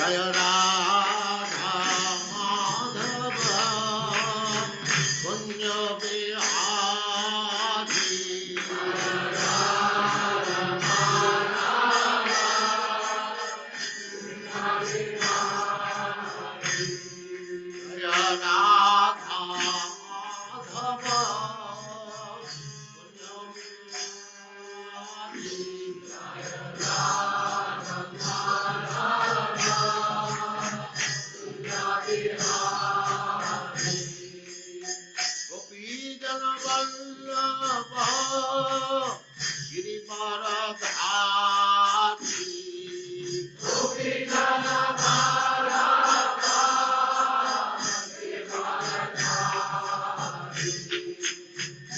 Jaya Radha Madhava Punya Bihari Jaya Radha Madhava Punya Gopi Jana Vallabha Girivaradhari Gopi Jana Vallabha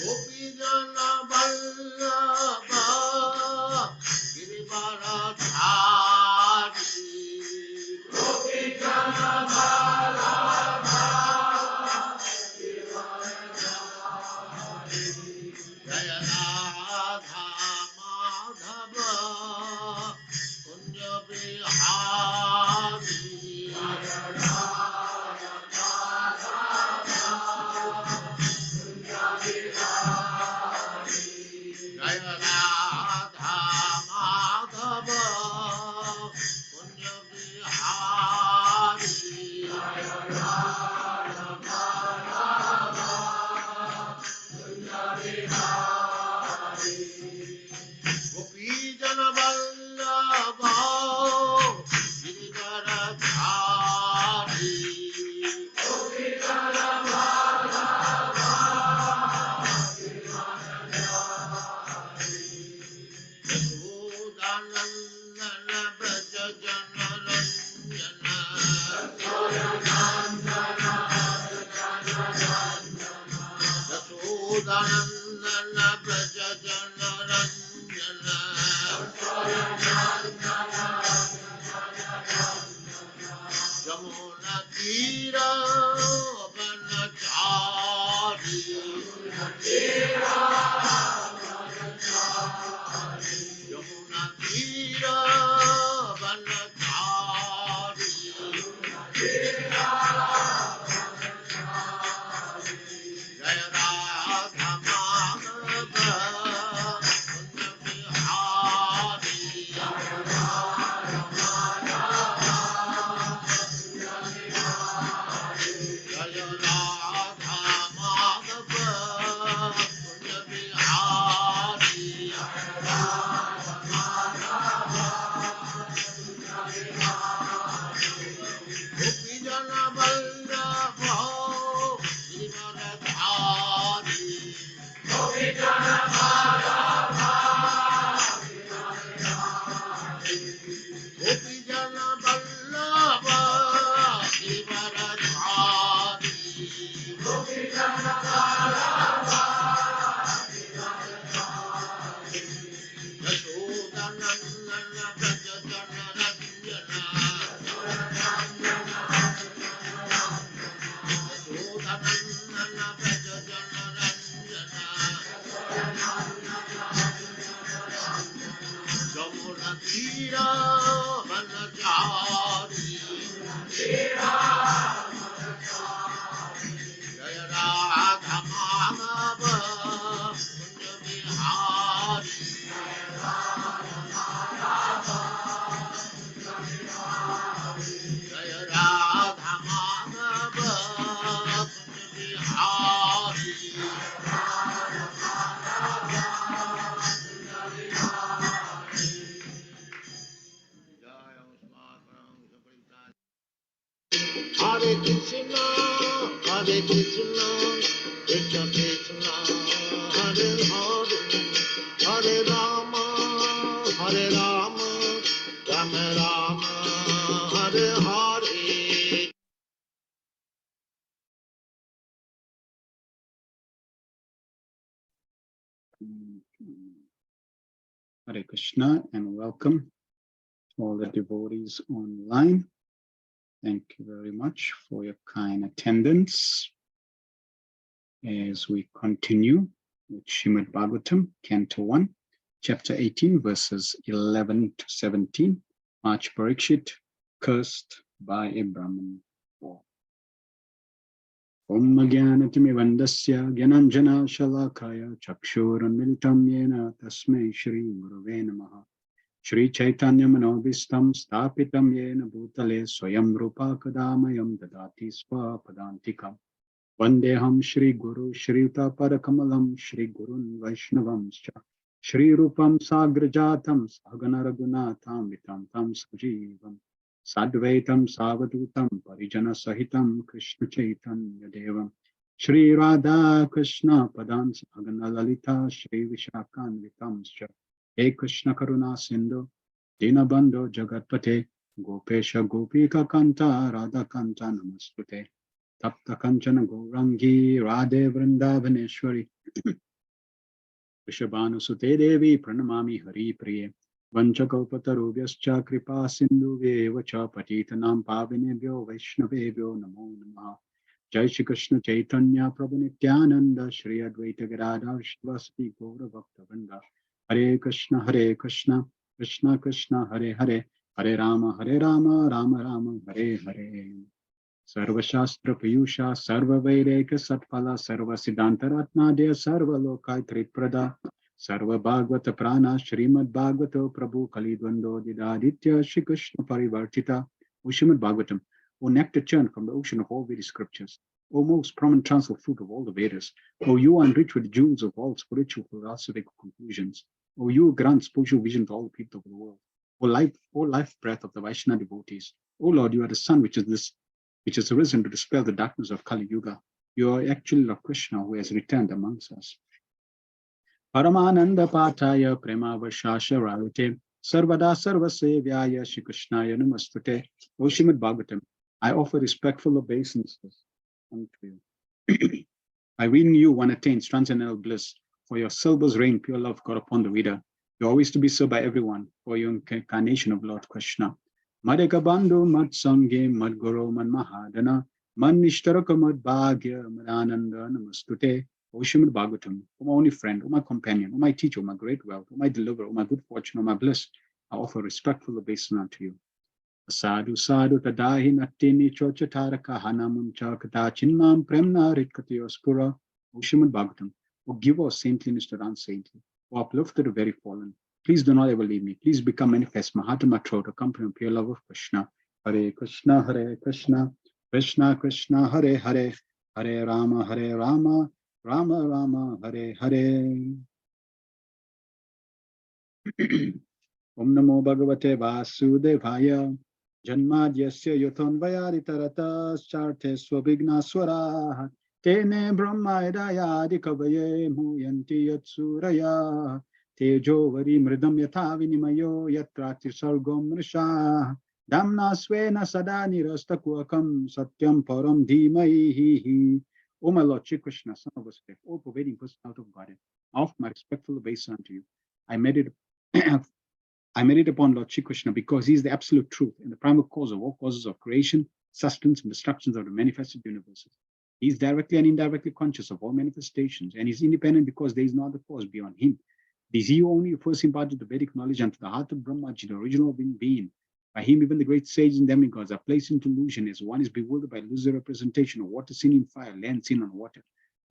Gopi Jana Vallabha Girivaradhari Gopi Jana Vallabha Jaya Radha Madhava Kunya Bihari Jaya Radha Madhava Kunya Bihari Jaya Radha Madhava Kunya Bihari Jaya Radha Madhava Kunya Bihari Gopi Jana Vallabha Girivaradhari Gopi Jana Vallabha Yashodanandana Braja Jana Ranjana Yashodanandana Braja Jana Ranjana Jamuna Tira Vanachari Jamuna Tira Vanachari Jaya Radha Madhava Kunya Bihari Jaya Radha Madhava Jaya Radha Madhava Kunya Bihari Jaya Radha Madhava Gopi Jana Vallabha Girivaradhari Gopi Jana Vallabha Gopi Jana Vallabha Girivaradhari Gopi Jana Vallabha Yashodanandana Braja Jana Ranjana Yashodanandana Braja Jana Ranjana Jamuna Tira Vanachari Jaya Radha Madhava Kunya Bihari Jaya Radha Madhava Kunya Bihari Jaya Usman Hare Krishna Krishna Krishna Hare Hare Hare Rama Rama Rama Hare Hare Hare Krishna and welcome to all the devotees online. Thank you very much for your kind attendance as we continue with Srimad Bhagavatam Canto 1, Chapter 18, verses 11 to 17. March Parikshit cursed by a Brahmin. Om Jnanatimirandasya Gyananjana Shalakaya Chakshuranmilitam Yena Tasmai Shri Gurave Namaha Shri Chaitanya Manobhistam Stapitam Yena Bhutale Swayam Rupa Kadamayam Dadati Sva Padantikam Vandeham Shri Guru Shri Parakammalam Shri Gurun Vaishnavam Shri Rupam Sagrajatam Sagana Raghunatham Vitam Tam Sajivam Sadvaitam Savadutam Parijana Sahitam Krishna Chaitanya Devam Shri Radha Krishna Padam Sagana Lalita Shri Vishakan Vitam He Krishna Karuna Sindhu Dinabandhu Jagatpate Gopesha Gopika Kanta Radha Kanta Namastute Tapta Kanchana Gaurangi Radhe Vrindavaneshwari Vrishabhanusute Devi Pranamami Hari Priye Vanchakalpatarubhyascha Kripa Sindhuvyeva cha Patitanam Pavinebhyo Vaishnavebhyo Namo Namaha Jai Shri Krishna Chaitanya Prabhu Nityananda Shri Advaita Gadadhar Shivasati Gaura Bhaktavrinda Hare Krishna Krishna Krishna Hare Hare Hare Rama Rama Rama Hare Hare Sarva Shastra Piyusha Sarva Vaireka Satpala Sarva Siddhantaratna Deya Sarva Lokai Triprada Sarva Bhagavata Prana Srimad Bhagavato Prabhu Kalidwando Didaditya Shri Krishna Parivartita O Srimad Bhagavatam, O nectar churned from the ocean of all Vedic scriptures, O most prominent transcendental fruit of all the Vedas, O you enriched with jewels of all spiritual philosophic conclusions, O you who grant spiritual vision to all the people of the world, O life breath of the Vaishnava devotees, O Lord, you are the sun which has arisen to dispel the darkness of Kali Yuga. You are actually Lord Krishna who has returned amongst us. Paramananda Pataya Prema Vashasha Ravite Sarvada Sarvasevyaya Shri Krishnaya Namastute. O Srimad Bhagavatam, I offer respectful obeisances unto you. By reading you, one attains transcendental bliss. For your syllables rain pure love God upon the reader. You are always to be served by everyone for your incarnation of Lord Krishna. Madeka Bandhu Mad Sange Mad Guru Mad Mahadana Mad Nishtaraka Mad Bhagya Mad Ananda Namastute. O Srimad Bhagavatam, O my only friend, O my companion, O my teacher, O my great wealth, O my deliverer, O my good fortune, O my bliss, I offer respectful obeisance unto you. Sadhu sadhu tadahi nattini chochataraka hanamuncha kata chinmam premna ritkati oskura. O Srimad Bhagavatam, O giver of saintliness to the unsaintly, O uplifter to the very fallen, please do not ever leave me. Please become manifest, Mahatma throat, accompanying pure love of Krishna. Hare Krishna, Krishna Krishna, Hare Hare, Hare Rama, Rama Rama, Hare Hare. Om Namo Bhagavate Vasudevaya. Janmadyasya Yotonvayadi Taratas Charte Swabhigna Swara Tene Brahma Idayadi Kavaye Muyanti Yatsuraya Tejo Vari Mridam Yatha Vinimayo Yatrati Sargom Risha Damna Svena Sadani Rastakwakam Satyam Param Dhimaihi. O my Lord Shri Krishna, Son of Vasudeva, O pervading personality of Godhead, I offer my respectful obeisance unto you. I meditate upon Lord Shri Krishna because he is the absolute truth and the primal cause of all causes of creation, sustenance, and destructions of the manifested universes. He is directly and indirectly conscious of all manifestations, and is independent because there is no other cause beyond him. It is he who only first imparted the Vedic knowledge unto the heart of Brahmaji, the original being. By him, even the great sages and demigods are placed into illusion as one is bewildered by illusory representation of water seen in fire, land seen on water.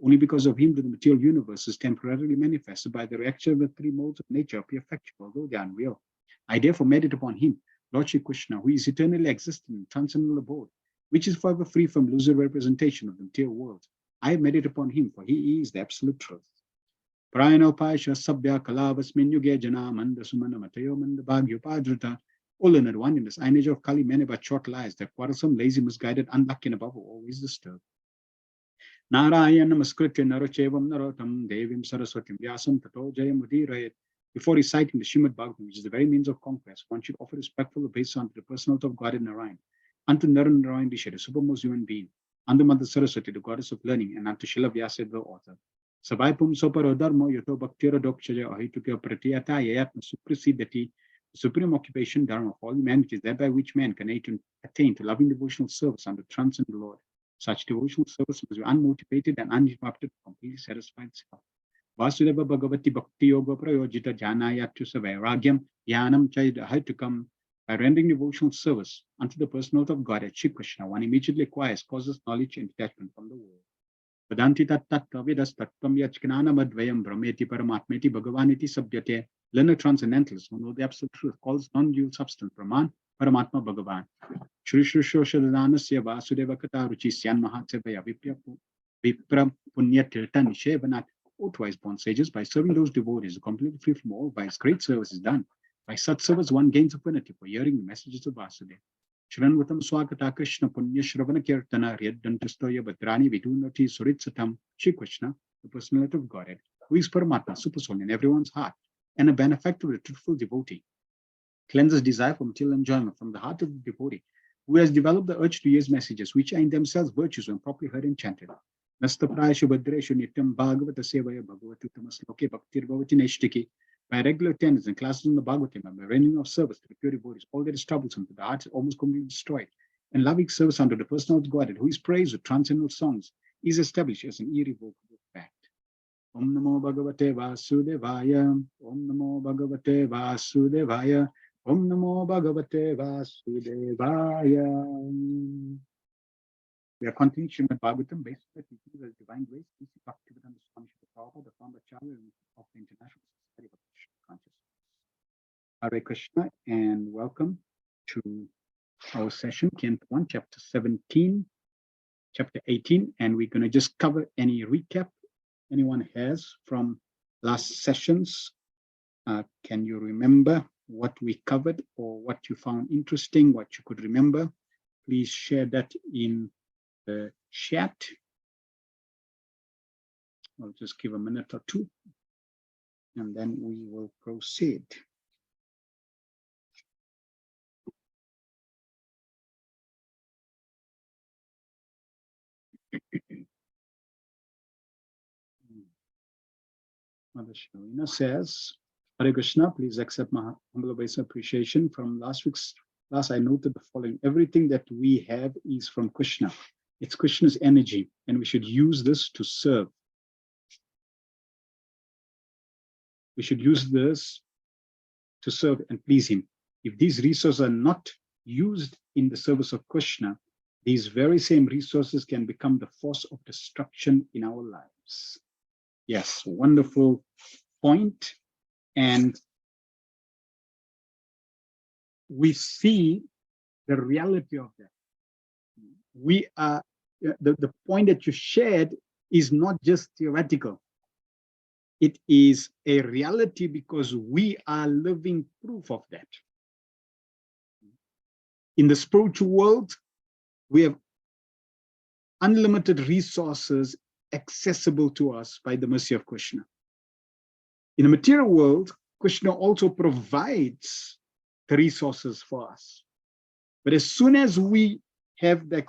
Only because of him do the material universe is temporarily manifested by the reaction of the three modes of nature appear factual, although they are unreal. I therefore meditate upon him, Lord Shri Krishna, who is eternally existing in transcendental abode, which is forever free from illusory representation of the material world. I meditate upon him, for he is the absolute truth. Prayano Pasha Sabya Kalavasmin Yuge Jana Manda Sumana Matayo Manda Bhagyo Padrita. O learned one, in this iron age of Kali, many but short lies, that quarrelsome, lazy, misguided, unlucky, and above all, always disturbed. Narayana Namaskritya Narochevam Narotam Devim Saraswatim Vyasam Tato Jayam Udirayat. Before reciting the Srimad Bhagavatam, which is the very means of conquest, one should offer respectful obeisance to the personality of God in Narayan, unto Naran Narayan Rishi, the supermost human being, unto Mother Saraswati, the goddess of learning, and unto Srila Vyasa, the author. Sabaipum Soparo Dharmo Yato Bhaktira Dokshaja Ahituka Pratyata Yayatma Suprasidati. The supreme occupation dharma of all humanity is that by which man can attain to loving devotional service under transcendent Lord. Such devotional service must be unmotivated and uninterrupted to completely satisfy itself. Vasudeva Bhagavati Bhakti Yoga Prayojita Janayatyu Savairagyam Yanam Chaidahitukam By rendering devotional service unto the personality of God at Shri Krishna, one immediately acquires causes, knowledge, and detachment from the world. Vedanti tat tattvavidas tattvam yachkananamadvayam brahmeti paramatmeti bhagavaniti sabhyate. Learned transcendentalists who know the absolute truth calls non-dual substance Brahman, Paramatma, Bhagavan. Shri Shri Shoshadanasya Vasudeva Kata Ruchi Syan Mahatsevaya Vipra Punya Tirtha Nishevanat. O twice born sages, by serving those devotees completely free from all vice, great service is done. By such service, one gains affinity for hearing the messages of Vasudeva. Shranvatam Swakata Krishna Punya Shravana Kirtana Ryadantastoya Bhadrani Vidunati Suritsatam. Shri Krishna, the personality of Godhead, who is Paramatma, supersoul in everyone's heart, and a benefactor of the truthful devotee, cleanses desire for material enjoyment from the heart of the devotee, who has developed the urge to hear messages, which are in themselves virtues when properly heard and chanted. Nastaprayashu Bhadreshu Nityam Bhagavata Sevaya Bhagavati Uttamasloke Bhaktir Bhavati Neshtiki. By regular attendance and classes in the Bhagavatam and by rendering of service to the pure devotees, all that is troublesome to the heart is almost completely destroyed. And loving service unto the personal Godhead, who is praised with transcendental songs, is established as an irrevocable fact. Om Namo Bhagavate Vasudevaya. Om Namo Bhagavate Vasudevaya. Om Namo Bhagavate Vasudevaya. We are continuing Srimad Bhagavatam based on the teachings of divine grace, Bhaktivedanta Swami Srila Prabhupada, the founder Acharya of the International Society of Krishna Consciousness. Hare Krishna, and welcome to our session, Canto 1, Chapter 17, Chapter 18, and we're going to just cover any recap anyone has from last sessions. Can you remember what we covered or what you found interesting, what you could remember? Please share that in the chat. I'll just give a minute or two, and then we will proceed. Mother Sharina says, Hare Krishna, please accept my humble obeisance appreciation. From last week's class, I noted the following. Everything that we have is from Krishna. It's Krishna's energy, and we should use this to serve. We should use this to serve and please him. If these resources are not used in the service of Krishna, these very same resources can become the force of destruction in our lives. Yes, wonderful point. And we see the reality of that. We are, the point that you shared is not just theoretical. It is a reality because we are living proof of that. In the spiritual world, we have unlimited resources accessible to us by the mercy of Krishna. In the material world, Krishna also provides the resources for us. But as soon as we have the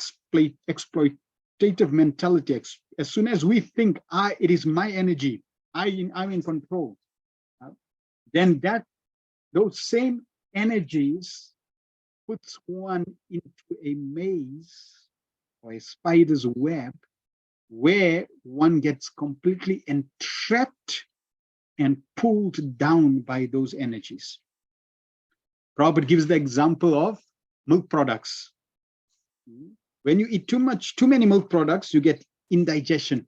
exploitative mentality, as soon as we think, it is my energy, I'm in control, then those same energies puts one into a maze or a spider's web where one gets completely entrapped and pulled down by those energies. Prabhupada gives the example of milk products. When you eat too many milk products, you get indigestion.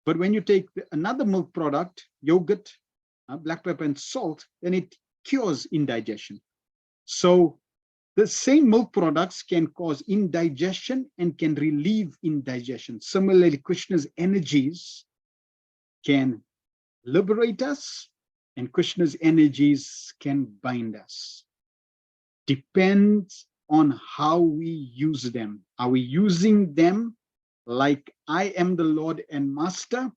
But when you take another milk product, yogurt, black pepper and salt, then it cures indigestion. So the same milk products can cause indigestion and can relieve indigestion. Similarly, Krishna's energies can liberate us, and Krishna's energies can bind us. Depends on how we use them. Are we using them like I am the Lord and Master,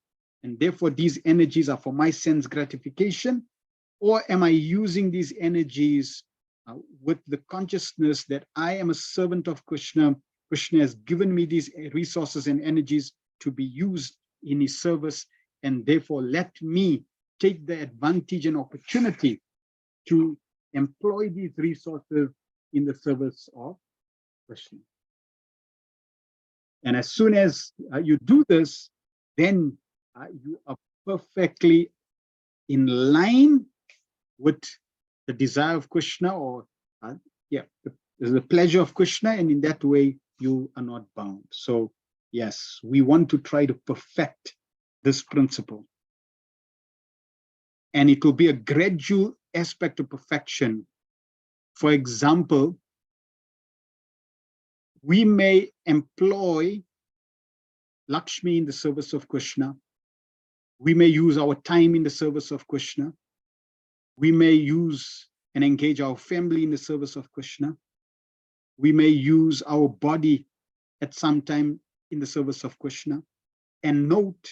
and therefore these energies are for my sense gratification? Or am I using these energies with the consciousness that I am a servant of Krishna? Krishna has given me these resources and energies to be used in his service, and therefore let me take the advantage and opportunity to employ these resources in the service of Krishna. And as soon as you do this, then you are perfectly in line with the desire of Krishna, or Yeah, there's the pleasure of Krishna, and in that way, you are not bound. So, yes, we want to try to perfect this principle. And it will be a gradual aspect of perfection. For example, we may employ Lakshmi in the service of Krishna. We may use our time in the service of Krishna. We may use and engage our family in the service of Krishna. We may use our body at some time in the service of Krishna. And note,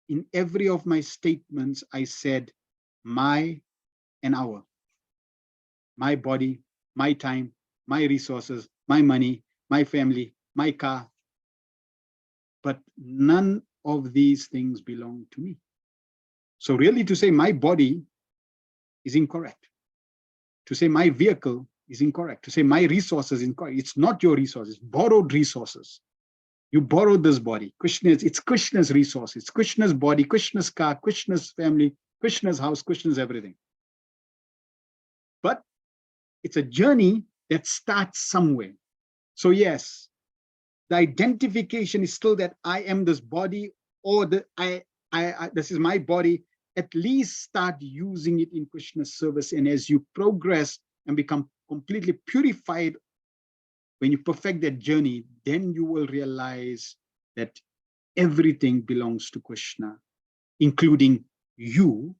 in every of my statements, I said my and our. My body, my time, my resources, my money, my family, my car. But none of these things belong to me. So really to say my body is incorrect. To say my vehicle is incorrect. To say my resources is incorrect. It's not your resources, borrowed resources. You borrowed this body. It's Krishna's resource. It's Krishna's body, Krishna's car, Krishna's family, Krishna's house, Krishna's everything. But it's a journey that starts somewhere. So yes, the identification is still that I am this body, or this is my body. At least start using it in Krishna's service. And as you progress and become completely purified, when you perfect that journey, then you will realize that everything belongs to Krishna, including you.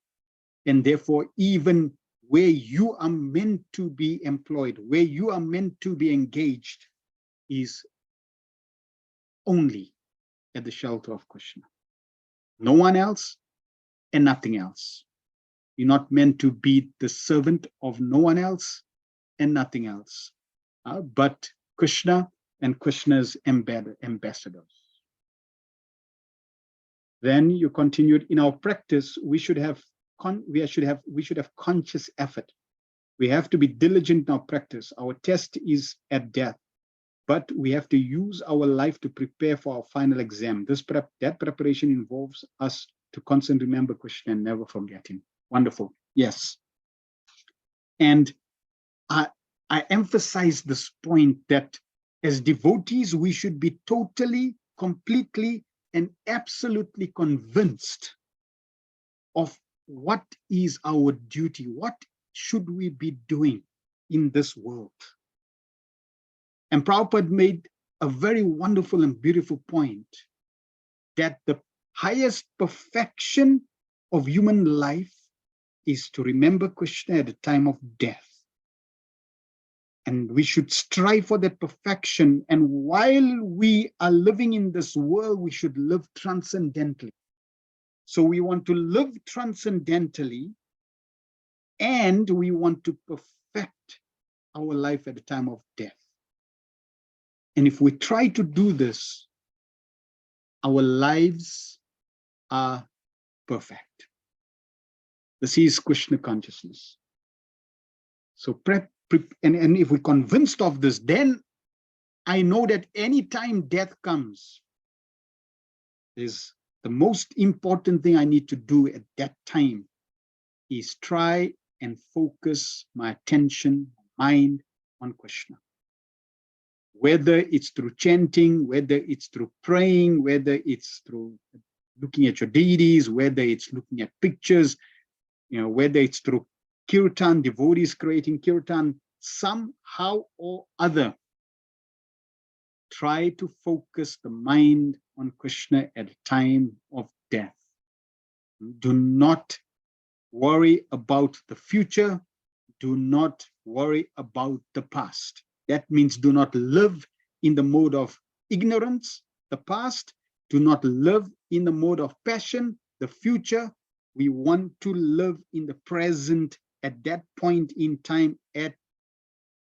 And therefore, even where you are meant to be employed, where you are meant to be engaged, is only at the shelter of Krishna. No one else and nothing else. You're not meant to be the servant of no one else and nothing else, but Krishna and Krishna's ambassadors. Then you continued, in our practice, we should have conscious effort. We have to be diligent in our practice. Our test is at death, but we have to use our life to prepare for our final exam. That preparation involves us to constantly remember Krishna and never forget him. Wonderful. Yes. And I emphasize this point that as devotees, we should be totally, completely, and absolutely convinced of what is our duty. What should we be doing in this world? And Prabhupada made a very wonderful and beautiful point that the highest perfection of human life is to remember Krishna at the time of death. And we should strive for that perfection. And while we are living in this world, we should live transcendently. So we want to live transcendentally, and we want to perfect our life at the time of death. And if we try to do this, our lives are perfect. This is Krishna consciousness. So and if we're convinced of this, then I know that any time death comes, is the most important thing I need to do at that time is try and focus my attention, mind on Krishna. Whether it's through chanting, whether it's through praying, whether it's through looking at your deities, whether it's looking at pictures, whether it's through kirtan, devotees creating kirtan, somehow or other, try to focus the mind on Krishna at the time of death. Do not worry about the future. Do not worry about the past. That means do not live in the mode of ignorance, the past. Do not live in the mode of passion, the future. We want to live in the present at that point in time, at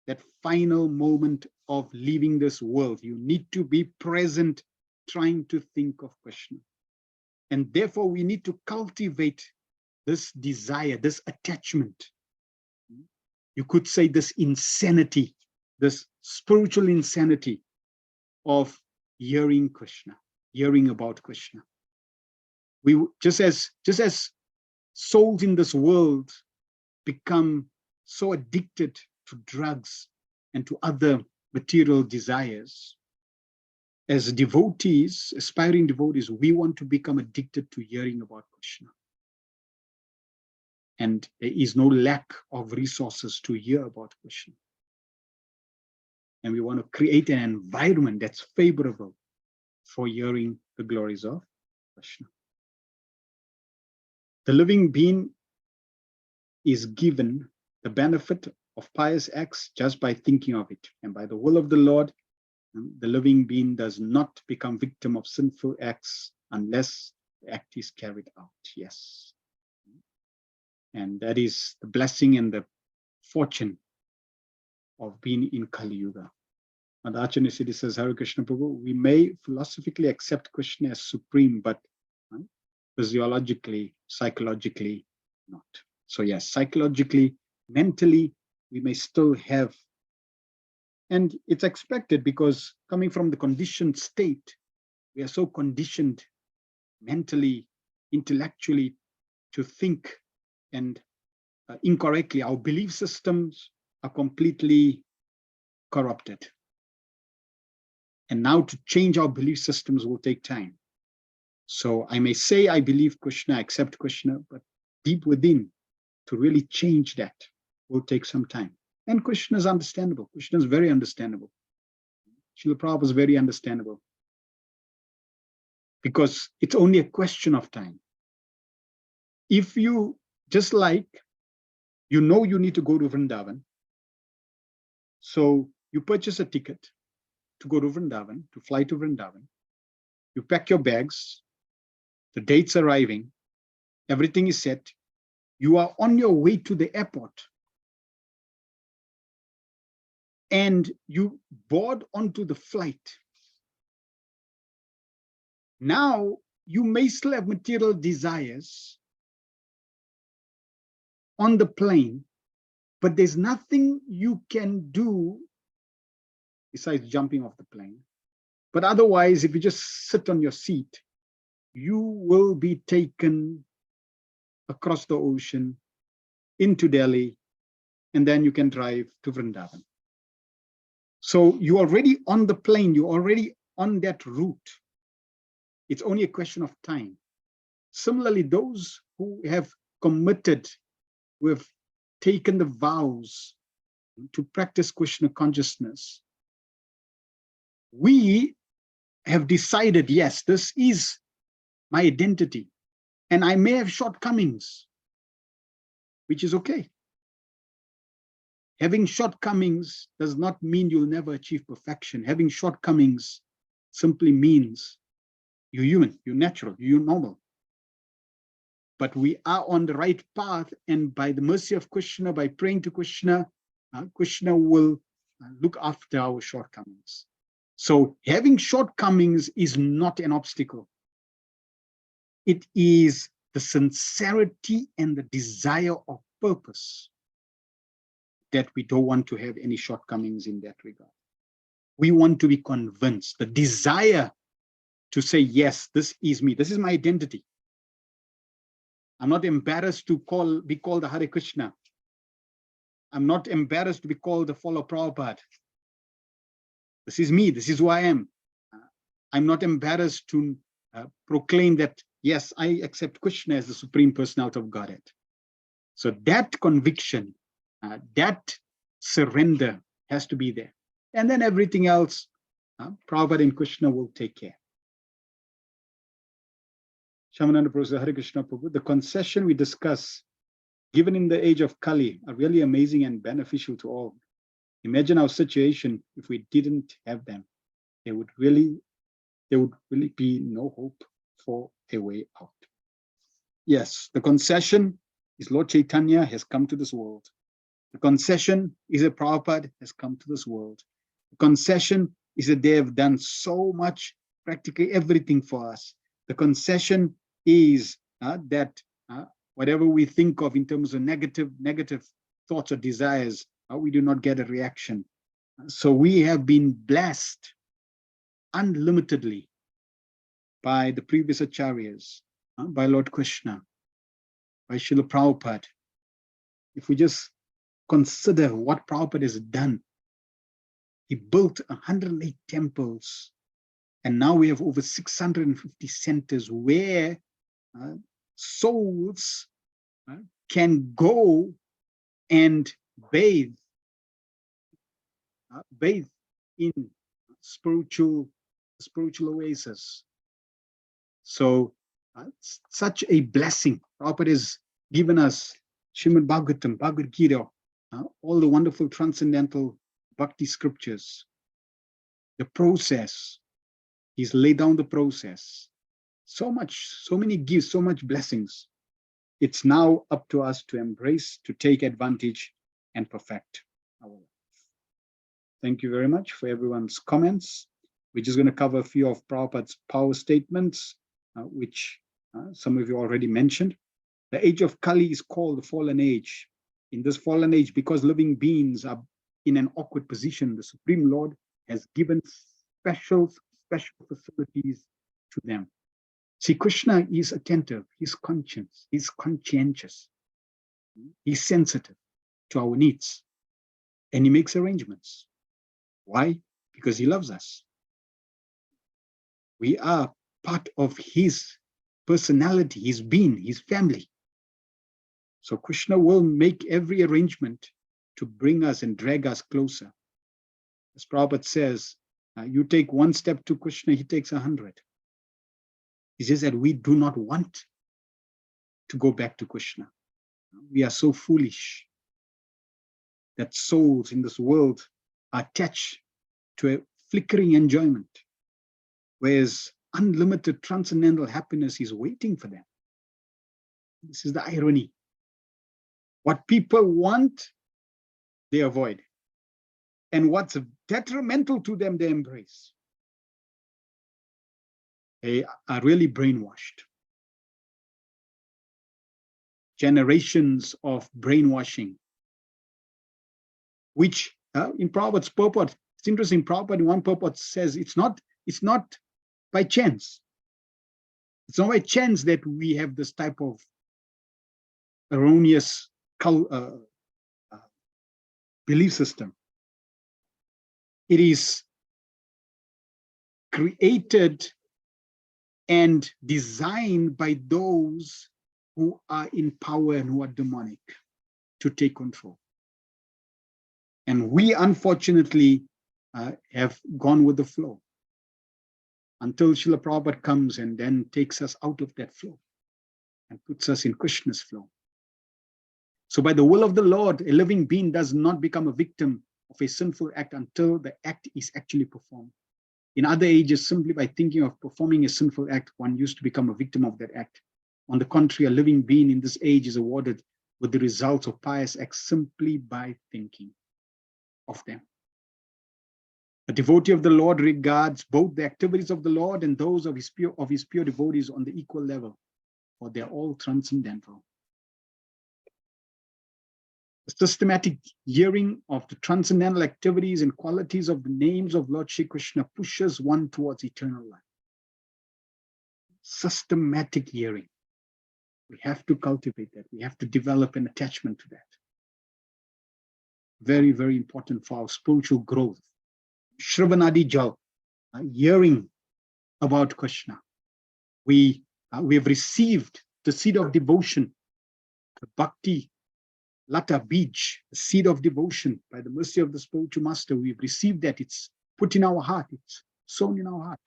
that final moment of leaving this world. You need to be present, trying to think of Krishna. And therefore, we need to cultivate this desire, this attachment. You could say this insanity, this spiritual insanity of hearing Krishna, hearing about Krishna. We just as souls in this world become so addicted to drugs and to other material desires. As devotees, aspiring devotees, we want to become addicted to hearing about Krishna. And there is no lack of resources to hear about Krishna. And we want to create an environment that's favorable for hearing the glories of Krishna. The living being is given the benefit of pious acts just by thinking of it. And by the will of the Lord, the living being does not become victim of sinful acts unless the act is carried out. Yes. And that is the blessing and the fortune of being in Kali Yuga. And Acharya Siddhi says, Hare Krishna Prabhu, we may philosophically accept Krishna as supreme, but physiologically, psychologically, not. So yes, psychologically, mentally, we may still have, and it's expected because coming from the conditioned state, we are so conditioned mentally, intellectually to think and incorrectly. Our belief systems are completely corrupted. And now to change our belief systems will take time. So I may say I believe Krishna, I accept Krishna, but deep within, to really change that will take some time. And Krishna is understandable. Krishna is very understandable. Srila Prabhupada is very understandable. Because it's only a question of time. If you, just like, you know you need to go to Vrindavan, so you purchase a ticket to go to Vrindavan, to fly to Vrindavan, you pack your bags, the date's arriving, everything is set, you are on your way to the airport, and you board onto the flight. Now, you may still have material desires on the plane, but there's nothing you can do besides jumping off the plane. But otherwise, if you just sit on your seat, you will be taken across the ocean into Delhi, and then you can drive to Vrindavan. So you're already on the plane, you're already on that route. It's only a question of time. Similarly, those who have committed, who have taken the vows to practice Krishna consciousness, we have decided, yes, this is my identity, and I may have shortcomings, which is okay. Having shortcomings does not mean you'll never achieve perfection. Having shortcomings simply means you're human, you're natural, you're normal. But we are on the right path, and by the mercy of Krishna, by praying to Krishna, Krishna will look after our shortcomings. So having shortcomings is not an obstacle. It is the sincerity and the desire of purpose that we don't want to have any shortcomings in that regard. We want to be convinced, the desire to say, yes, this is me, this is my identity. I'm not embarrassed to be called the Hare Krishna. I'm not embarrassed to be called the follower of Prabhupada. This is me, this is who I am. I'm not embarrassed to proclaim that, yes, I accept Krishna as the Supreme Personality of Godhead. So that conviction, that surrender has to be there. And then everything else, Prabhupada and Krishna will take care. Shamananda Prabhu says, Hare Krishna Prabhu, the concession we discuss, given in the age of Kali, are really amazing and beneficial to all. Imagine our situation if we didn't have them. There would really be no hope for a way out. Yes, the concession is Lord Chaitanya has come to this world. The concession is that Prabhupada has come to this world. The concession is that they have done so much, practically everything for us. The concession is that whatever we think of in terms of negative thoughts or desires, we do not get a reaction. So we have been blessed unlimitedly by the previous acharyas, by Lord Krishna, by Srila Prabhupada. If we just consider what Prabhupada has done. He built 108 temples, and now we have over 650 centers where souls can go and bathe in spiritual oasis. So such a blessing. Prabhupada has given us Srimad Bhagavatam, Bhagavad Gita, all the wonderful transcendental bhakti scriptures. The process, he's laid down the process. So many gifts, so much blessings. It's now up to us to embrace, to take advantage and perfect our life. Thank you very much for everyone's comments. We're just going to cover a few of Prabhupada's power statements, which some of you already mentioned. The age of Kali is called the fallen age. In this fallen age, because living beings are in an awkward position, the Supreme Lord has given special facilities to them. See, Krishna is attentive, he's conscientious, he's sensitive to our needs, and he makes arrangements. Why? Because he loves us. We are part of his personality, his being, his family. So Krishna will make every arrangement to bring us and drag us closer. As Prabhupada says, you take one step to Krishna, he takes 100. He says that we do not want to go back to Krishna. We are so foolish that souls in this world are attached to a flickering enjoyment, whereas unlimited transcendental happiness is waiting for them. This is the irony. What people want, they avoid. And what's detrimental to them, they embrace. They are really brainwashed. Generations of brainwashing, which in Prabhupada's purport, it's interesting, Prabhupada in one purport says it's not by chance. It's not by chance that we have this type of erroneous belief system. It is created and designed by those who are in power and who are demonic to take control. And we, unfortunately, have gone with the flow until Srila Prabhupada comes and then takes us out of that flow and puts us in Krishna's flow. So by the will of the Lord, a living being does not become a victim of a sinful act until the act is actually performed. In other ages, simply by thinking of performing a sinful act, one used to become a victim of that act. On the contrary, a living being in this age is awarded with the results of pious acts simply by thinking of them. A devotee of the Lord regards both the activities of the Lord and those of his pure devotees on the equal level, for they're all transcendental. The systematic hearing of the transcendental activities and qualities of the names of Lord Shri Krishna pushes one towards eternal life. Systematic hearing. We have to cultivate that. We have to develop an attachment to that. Very, very important for our spiritual growth. Shravanadi Jal, hearing about Krishna. We have received the seed of devotion, the bhakti Lata Beach, the seed of devotion by the mercy of the spiritual master. We've received that. It's put in our heart. It's sown in our heart.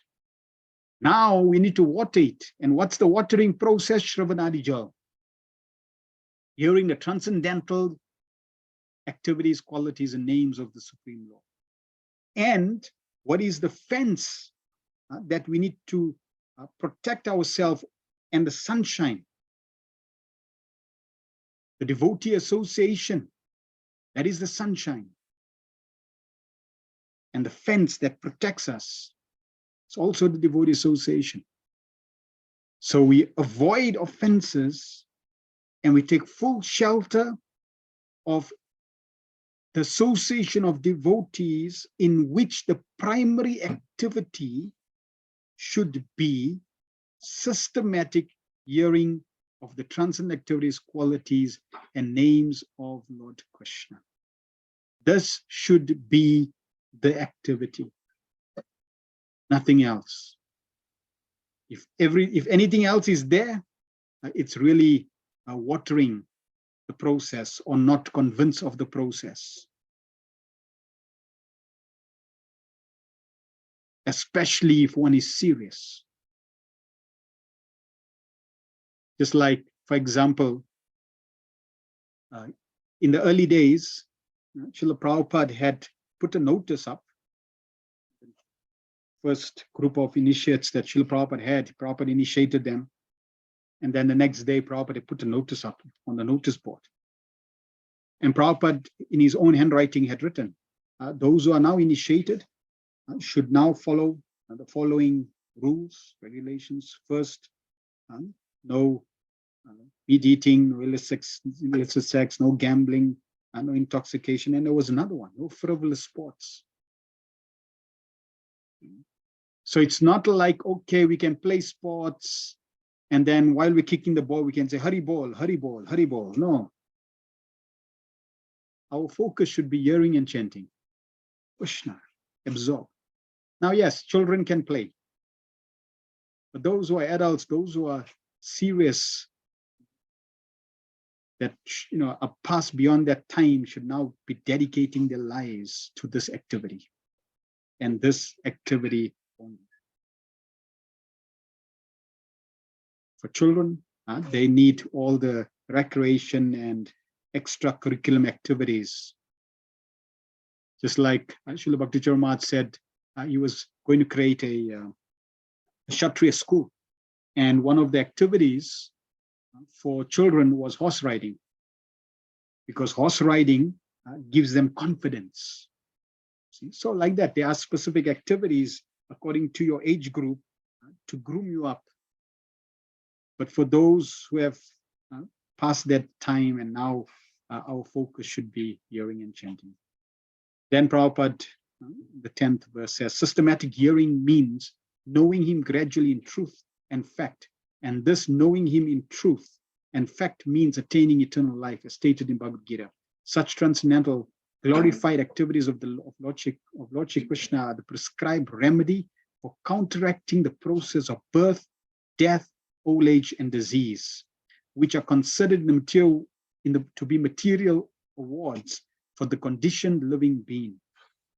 Now we need to water it. And what's the watering process? Shravanadi Jal. Hearing the transcendental activities, qualities, and names of the Supreme Lord. And what is the fence that we need to protect ourselves and the sunshine? The devotee association, that is the sunshine. And the fence that protects us, it's also the devotee association. So we avoid offenses and we take full shelter of the association of devotees in which the primary activity should be systematic hearing of the transcendent activities, qualities, and names of Lord Krishna. This should be the activity, nothing else. If anything else is there, it's really watering the process or not convinced of the process. Especially if one is serious. Just like, for example, in the early days, Srila Prabhupada had put a notice up. First group of initiates that Srila Prabhupada had, Prabhupada initiated them. And then the next day, Prabhupada put a notice up on the notice board. And Prabhupada, in his own handwriting, had written, those who are now initiated should now follow the following rules, regulations. First, no meat eating, no illicit sex, no gambling, no intoxication. And there was another one, no frivolous sports. So it's not like, okay, we can play sports, and then while we're kicking the ball, we can say, Hari ball, Hari ball, Hari ball. No. Our focus should be hearing and chanting. Krishna, absorb. Now, yes, children can play. But those who are adults, those who are serious, that are past beyond that time, should now be dedicating their lives to this activity. And this activity only. For children, they need all the recreation and extracurriculum activities. Just like Srila Bhakti Charan said, he was going to create a Kshatriya school. And one of the activities for children was horse riding, because horse riding gives them confidence. See? So like that, there are specific activities according to your age group to groom you up. But for those who have passed that time, and now our focus should be hearing and chanting. Then Prabhupada, the 10th verse says, systematic hearing means knowing him gradually in truth and fact. And this knowing him in truth and fact means attaining eternal life, as stated in Bhagavad Gita. Such transcendental, glorified activities of Lord Shri Krishna are the prescribed remedy for counteracting the process of birth, death, old age, and disease, which are considered to be material awards for the conditioned living being.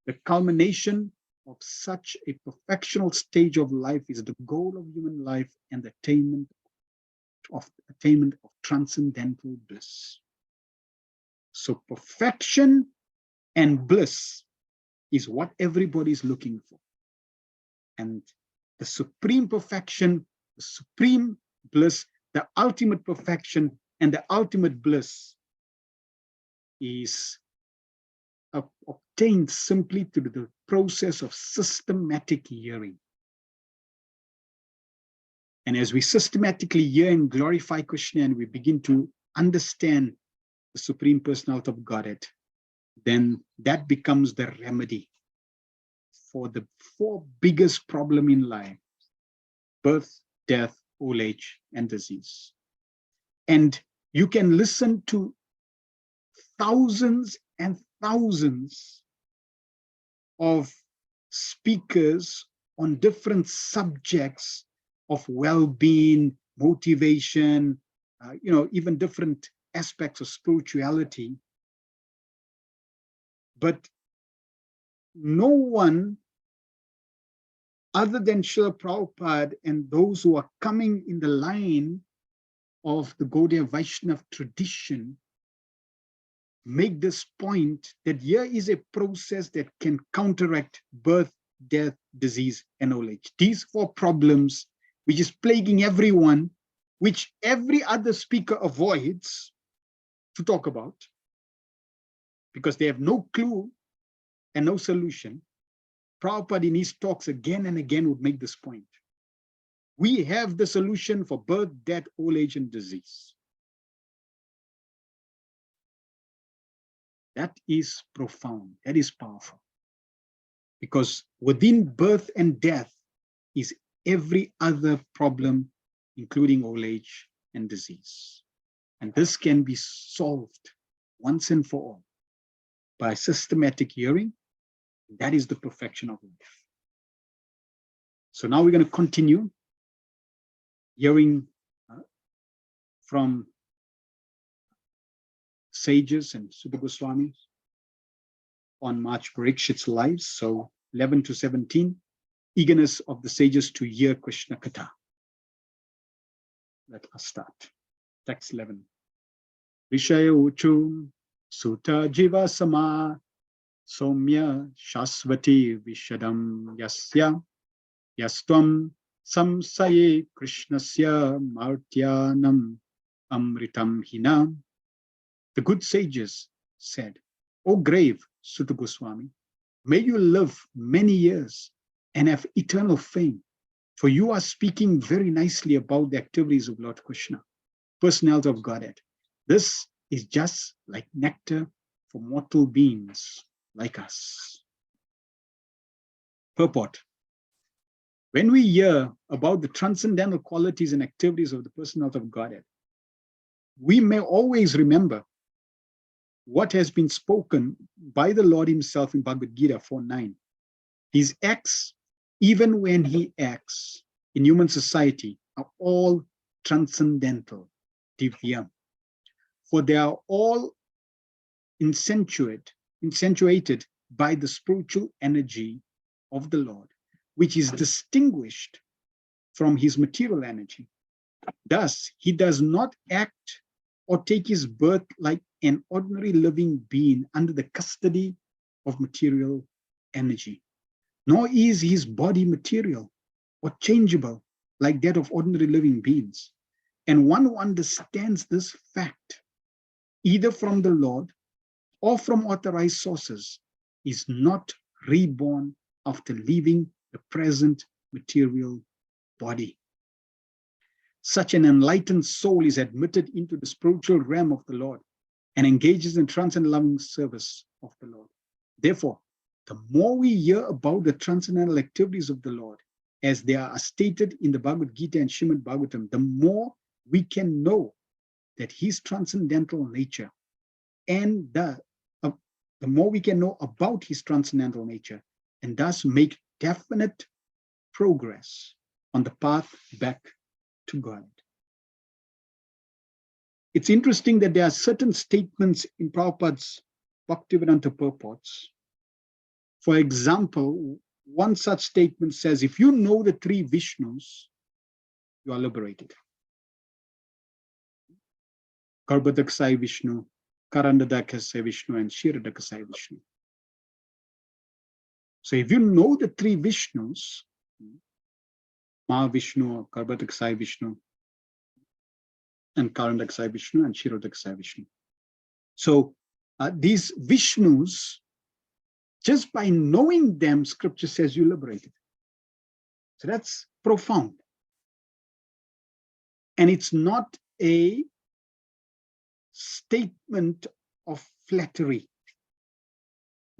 The culmination of such a perfectional stage of life is the goal of human life and the attainment of transcendental bliss. So perfection and bliss is what everybody is looking for. And the supreme perfection, the supreme bliss, the ultimate perfection, and the ultimate bliss is obtained simply through the process of systematic hearing. And as we systematically hear and glorify Krishna, and we begin to understand the Supreme Personality of Godhead, then that becomes the remedy for the 4 biggest problems in life: birth, death, old age, and disease. And you can listen to thousands and thousands of speakers on different subjects of well-being, motivation, even different aspects of spirituality. But no one other than Srila Prabhupada and those who are coming in the line of the Gaudiya Vaishnava tradition make this point that here is a process that can counteract birth, death, disease, and old age. These 4 problems, which is plaguing everyone, which every other speaker avoids to talk about, because they have no clue and no solution. Prabhupada in his talks again and again would make this point. We have the solution for birth, death, old age, and disease. That is profound, that is powerful. Because within birth and death is every other problem, including old age and disease. And this can be solved once and for all by systematic hearing. That is the perfection of life. So now we're going to continue hearing from sages and Super Goswamis on March Parikshit's lives. So 11 to 17, eagerness of the sages to hear Krishna Katha. Let us start. Text 11. Vishaya Uchu Sutta Jiva Sama Somya Shasvati Vishadam Yasya Yastvam Samsaye Krishnasya Martyanam Amritam Hinam. The good sages said, O grave Sutta Goswami, may you live many years and have eternal fame, for you are speaking very nicely about the activities of Lord Krishna, personality of Godhead. This is just like nectar for mortal beings like us. Purport. When we hear about the transcendental qualities and activities of the personality of Godhead, we may always remember what has been spoken by the Lord himself in Bhagavad Gita 4:9. His acts, even when he acts in human society, are all transcendental, divyam. For they are all accentuated by the spiritual energy of the Lord, which is distinguished from his material energy. Thus, he does not act or take his birth like an ordinary living being under the custody of material energy, nor is his body material or changeable like that of ordinary living beings. And one who understands this fact, either from the Lord or from authorized sources, is not reborn after leaving the present material body. Such an enlightened soul is admitted into the spiritual realm of the Lord and engages in transcendental loving service of the Lord. Therefore, the more we hear about the transcendental activities of the Lord, as they are stated in the Bhagavad Gita and Srimad Bhagavatam, the more we can know that his transcendental nature and the more we can know about his transcendental nature and thus make definite progress on the path back to God. It's interesting that there are certain statements in Prabhupada's Bhaktivedanta purports. For example, one such statement says, if you know the three Vishnus, you are liberated. Garbhodakasai Vishnu, Karandadakasai Vishnu, and Kshirodakasai Vishnu. So if you know the three Vishnus, Mahavishnu, Garbhodakasai Vishnu, and Karandakasai Vishnu, and Kshirodakasai Vishnu. So these Vishnus, just by knowing them, scripture says you're liberated. So that's profound. And it's not a statement of flattery.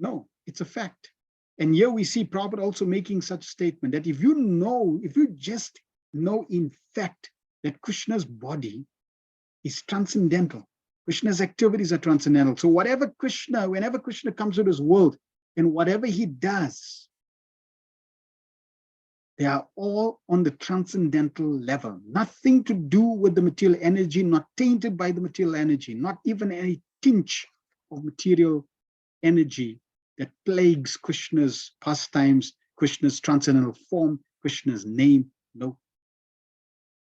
No, it's a fact. And here we see Prabhupada also making such statement that if you just know in fact that Krishna's body is transcendental, Krishna's activities are transcendental. So whenever Krishna comes to this world and whatever he does, they are all on the transcendental level. Nothing to do with the material energy, not tainted by the material energy, not even any tinge of material energy that plagues Krishna's pastimes, Krishna's transcendental form, Krishna's name. No.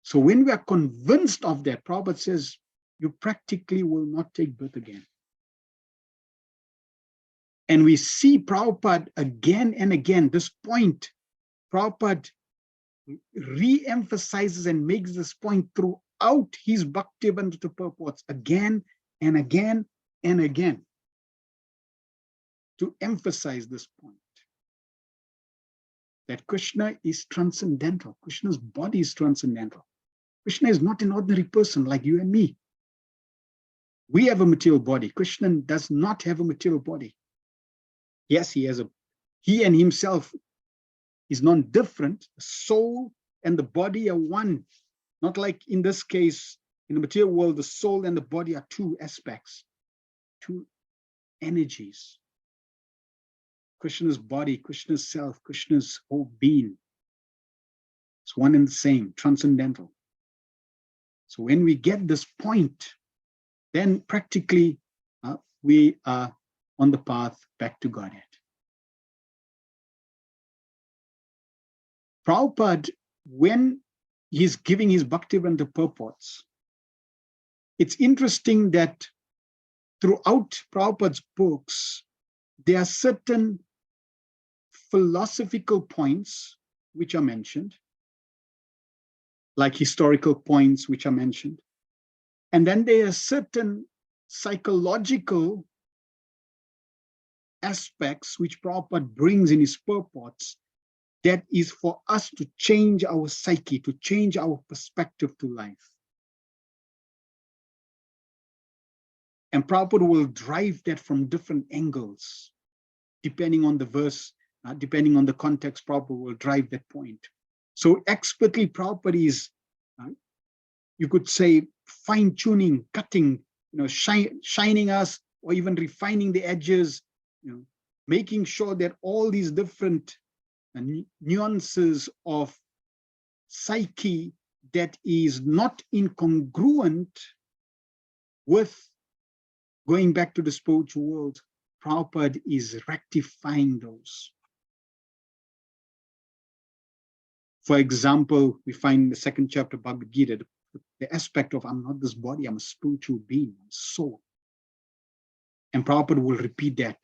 So when we are convinced of that, Prabhupada says, you practically will not take birth again. And we see Prabhupada again and again, this point, Prabhupada re-emphasizes and makes this point throughout his Bhaktivedanta purports again and again and again to emphasize this point, that Krishna is transcendental. Krishna's body is transcendental. Krishna is not an ordinary person like you and me. We have a material body. Krishna does not have a material body. Yes, he and himself is non-different. The soul and the body are one. Not like in this case, in the material world, the soul and the body are two aspects, two energies. Krishna's body, Krishna's self, Krishna's whole being. It's one and the same, transcendental. So when we get this point, then practically we are on the path back to Godhead. Prabhupada, when he's giving his Bhaktivedanta purports, it's interesting that throughout Prabhupada's books, there are certain philosophical points which are mentioned, like historical points which are mentioned. And then there are certain psychological aspects which Prabhupada brings in his purports that is for us to change our psyche, to change our perspective to life. And Prabhupada will drive that from different angles, depending on the verse, depending on the context, Prabhupada will drive that point. So expertly, Prabhupada is, you could say, fine-tuning, cutting, shining us, or even refining the edges, making sure that all these different nuances of psyche that is not incongruent with going back to the spiritual world, Prabhupada is rectifying those. For example, we find in the second chapter of Bhagavad Gita, the aspect of I'm not this body, I'm a spiritual being, I'm soul. And Prabhupada will repeat that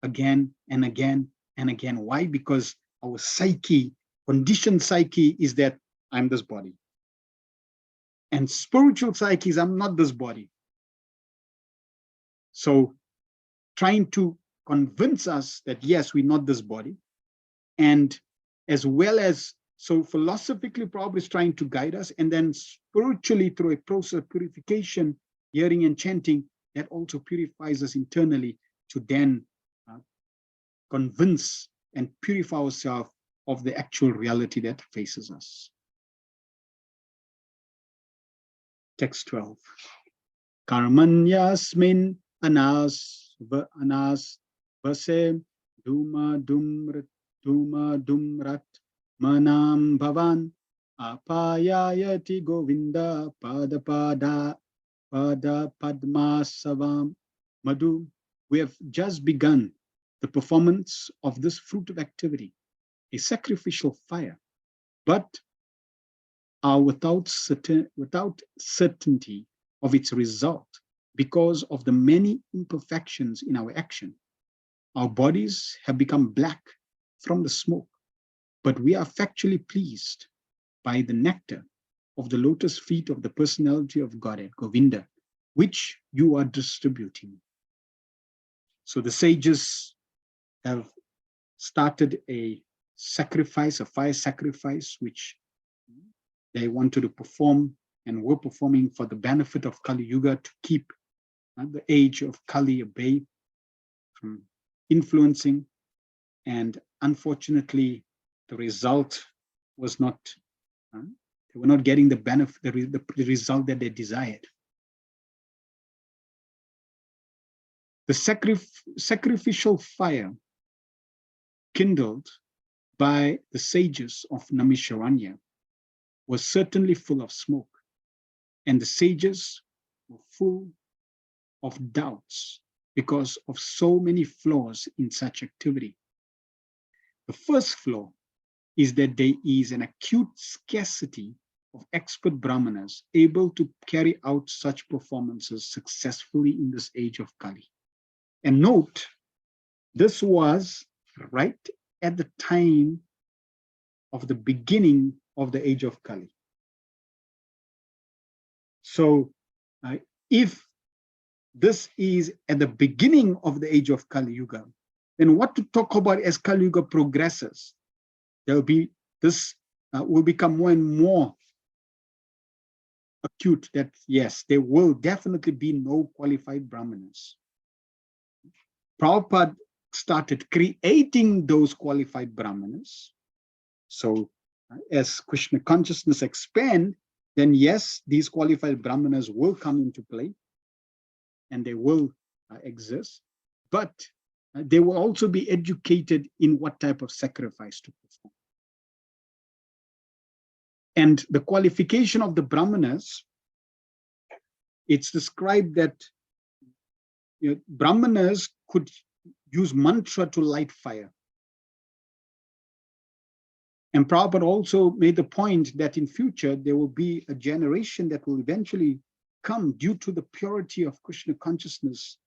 again and again and again. Why? Because our psyche, conditioned psyche, is that I'm this body. And spiritual psyche is I'm not this body. So trying to convince us that yes, we're not this body. And as well as, so philosophically, Prabhupada is trying to guide us, and then spiritually through a process of purification, hearing and chanting, that also purifies us internally to then convince and purify ourselves of the actual reality that faces us. Text 12. Karmanyasmin anas vase duma dumrat manam bhavan apayayati govinda pada padmasavam madhu. We have just begun the performance of this fruit of activity, a sacrificial fire, but are without certainty of its result because of the many imperfections in our action. Our bodies have become black from the smoke, but we are factually pleased by the nectar of the lotus feet of the personality of Godhead, Govinda, which you are distributing. So the sages have started a sacrifice, a fire sacrifice, which they wanted to perform and were performing for the benefit of Kali Yuga, to keep the age of Kali at bay from influencing. And unfortunately, the result was not, they were not getting the benefit, the result that they desired. The sacrificial fire kindled by the sages of Namisharanya was certainly full of smoke, and the sages were full of doubts because of so many flaws in such activity. The first flaw is that there is an acute scarcity of expert brahmanas able to carry out such performances successfully in this age of Kali. And note, this was right at the time of the beginning of the age of Kali. So if this is at the beginning of the age of Kali Yuga, then what to talk about as Kali Yuga progresses? There will be, this will become more and more acute, that yes, there will definitely be no qualified brahmanas. Prabhupada started creating those qualified brahmanas. So as Krishna consciousness expand, then yes, these qualified brahmanas will come into play and they will exist. but they will also be educated in what type of sacrifice to perform. And the qualification of the Brahmanas, it's described that Brahmanas could use mantra to light fire. And Prabhupada also made the point that in future, there will be a generation that will eventually come due to the purity of Krishna consciousness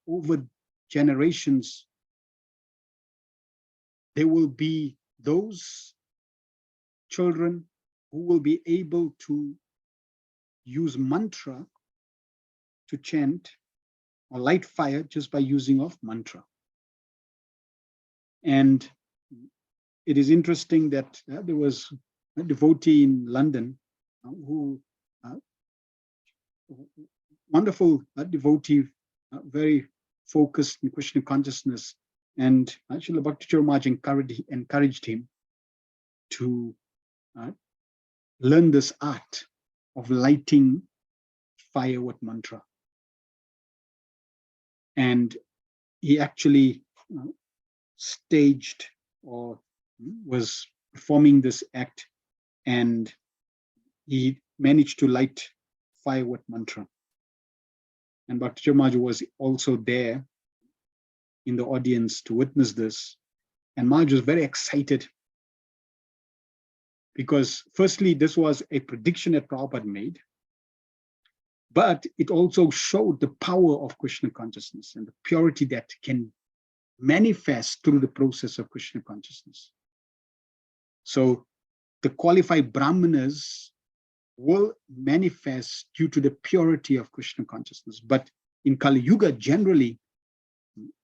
over generations. There will be those children who will be able to use mantra to chant or light fire just by using of mantra. And it is interesting that there was a devotee in London who, wonderful devotee, very focused in Krishna consciousness, and Srila Bhakti Maharaj encouraged him to learn this art of lighting fire with mantra. And he actually staged or was performing this act, and he managed to light fire with mantra. And Bhakti Maharaj was also there in the audience to witness this. And Maharaj was very excited because firstly, this was a prediction that Prabhupada made, but it also showed the power of Krishna consciousness and the purity that can manifest through the process of Krishna consciousness. So the qualified Brahmanas will manifest due to the purity of Krishna consciousness. But in Kali Yuga, generally,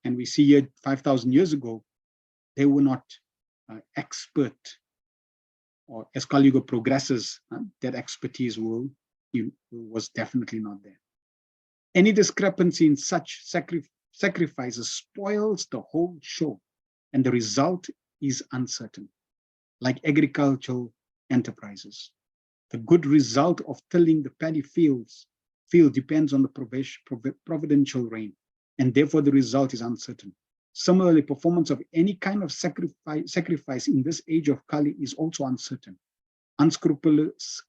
and we see here 5,000 years ago, they were not expert, or as Kali Yuga progresses, that expertise was definitely not there. Any discrepancy in such sacrifices spoils the whole show, and the result is uncertain, like agricultural enterprises. The good result of tilling the paddy field depends on the providential rain, and therefore the result is uncertain. Similarly, performance of any kind of sacrifice in this age of Kali is also uncertain. Unscrupulous,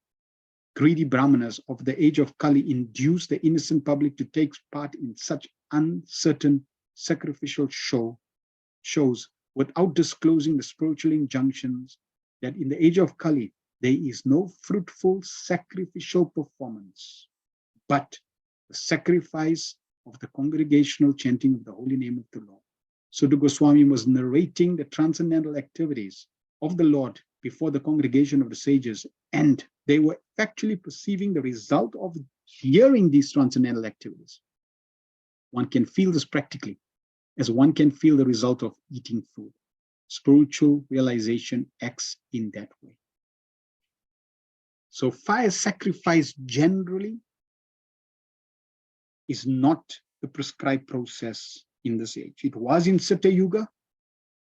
greedy Brahmanas of the age of Kali induce the innocent public to take part in such uncertain sacrificial shows without disclosing the spiritual injunctions that in the age of Kali, there is no fruitful sacrificial performance, but the sacrifice of the congregational chanting of the holy name of the Lord. Sudha Goswami was narrating the transcendental activities of the Lord before the congregation of the sages, and they were actually perceiving the result of hearing these transcendental activities. One can feel this practically, as one can feel the result of eating food. Spiritual realization acts in that way. So fire sacrifice generally is not the prescribed process in this age. It was in Satya Yuga,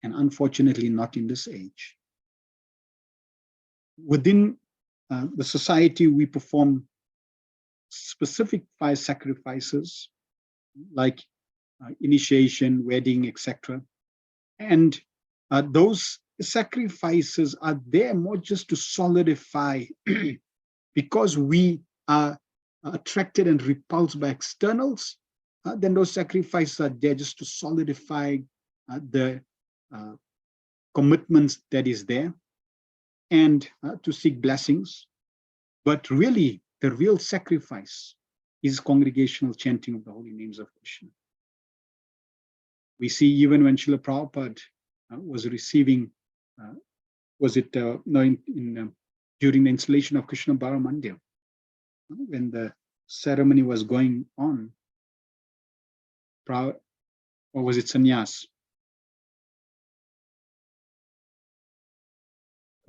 and unfortunately not in this age. Within the society, we perform specific fire sacrifices like initiation, wedding, etc. And those sacrifices are there more just to solidify because we are attracted and repulsed by externals, then those sacrifices are there just to solidify the commitments that is there and to seek blessings. But really, the real sacrifice is congregational chanting of the holy names of Krishna. We see even when Srila Prabhupada was receiving, during the installation of Krishna Baramandir, when the ceremony was going on, or was it sannyas?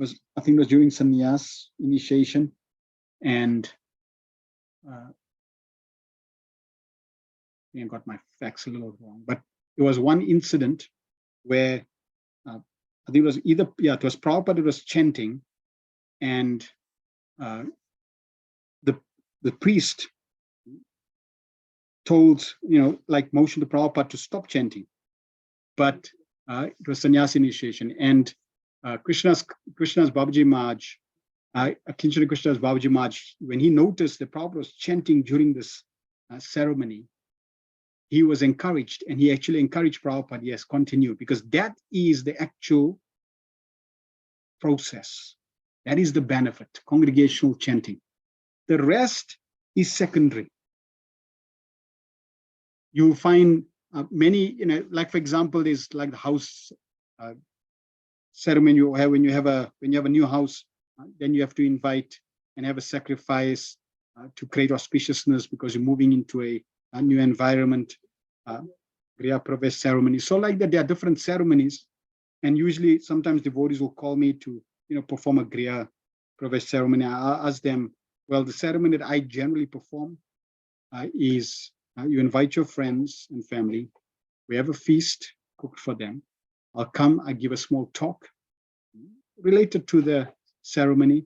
I think it was during sannyas initiation, and I got my facts a little wrong, but there was one incident where I think it was it was Prabhupada, it was chanting, and the priest told, like motion to Prabhupada to stop chanting, but it was sannyas initiation. And Krishna's Babaji Maharaj, Kinshana Krishna's Babaji Maharaj, when he noticed that Prabhupada was chanting during this ceremony, he was encouraged, and he actually encouraged Prabhupada, yes, continue, because that is the actual process. That is the benefit, congregational chanting. The rest is secondary. You'll find many, like for example, there's like the house ceremony you have when you have a new house, then you have to invite and have a sacrifice to create auspiciousness because you're moving into a new environment. Griya Pravesh ceremony. So like that, there are different ceremonies, and usually sometimes devotees will call me to perform a Griya Pravesh ceremony. I ask them, well, the ceremony that I generally perform is you invite your friends and family. We have a feast cooked for them. I'll come, I give a small talk related to the ceremony,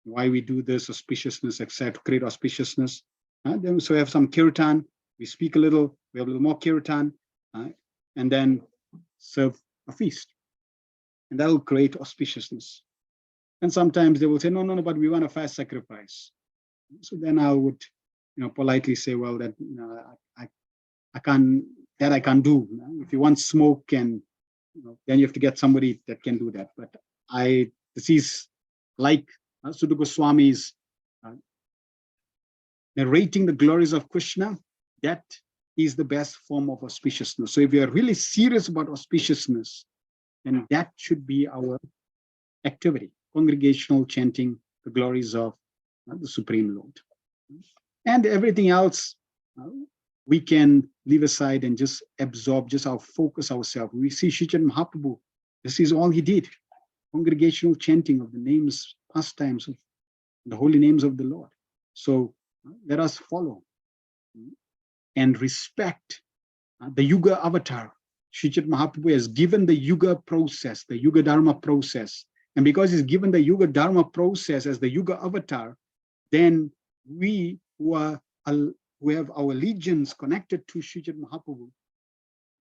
why we do this, auspiciousness, etc., to create auspiciousness. Then so we have some kirtan, we speak a little, we have a little more kirtan, and then serve a feast. And that will create auspiciousness. And sometimes they will say, no, but we want a fast sacrifice. So then I would, politely say, well, that I can't do. If you want smoke, and then you have to get somebody that can do that. But this is like Sudha Goswami's narrating the glories of Krishna. That is the best form of auspiciousness. So if we are really serious about auspiciousness, then that should be our activity, congregational chanting the glories of the Supreme Lord. And everything else we can leave aside and just absorb, just our focus ourselves. We see Sri Chaitanya Mahaprabhu, this is all he did, congregational chanting of the names, pastimes of the holy names of the Lord. So let us follow and respect the Yuga avatar. Sri Chaitanya Mahaprabhu has given the Yuga process, the Yuga Dharma process. And because he's given the Yuga Dharma process as the Yuga avatar, then we who have our allegiance connected to Sri Chaitanya Mahaprabhu,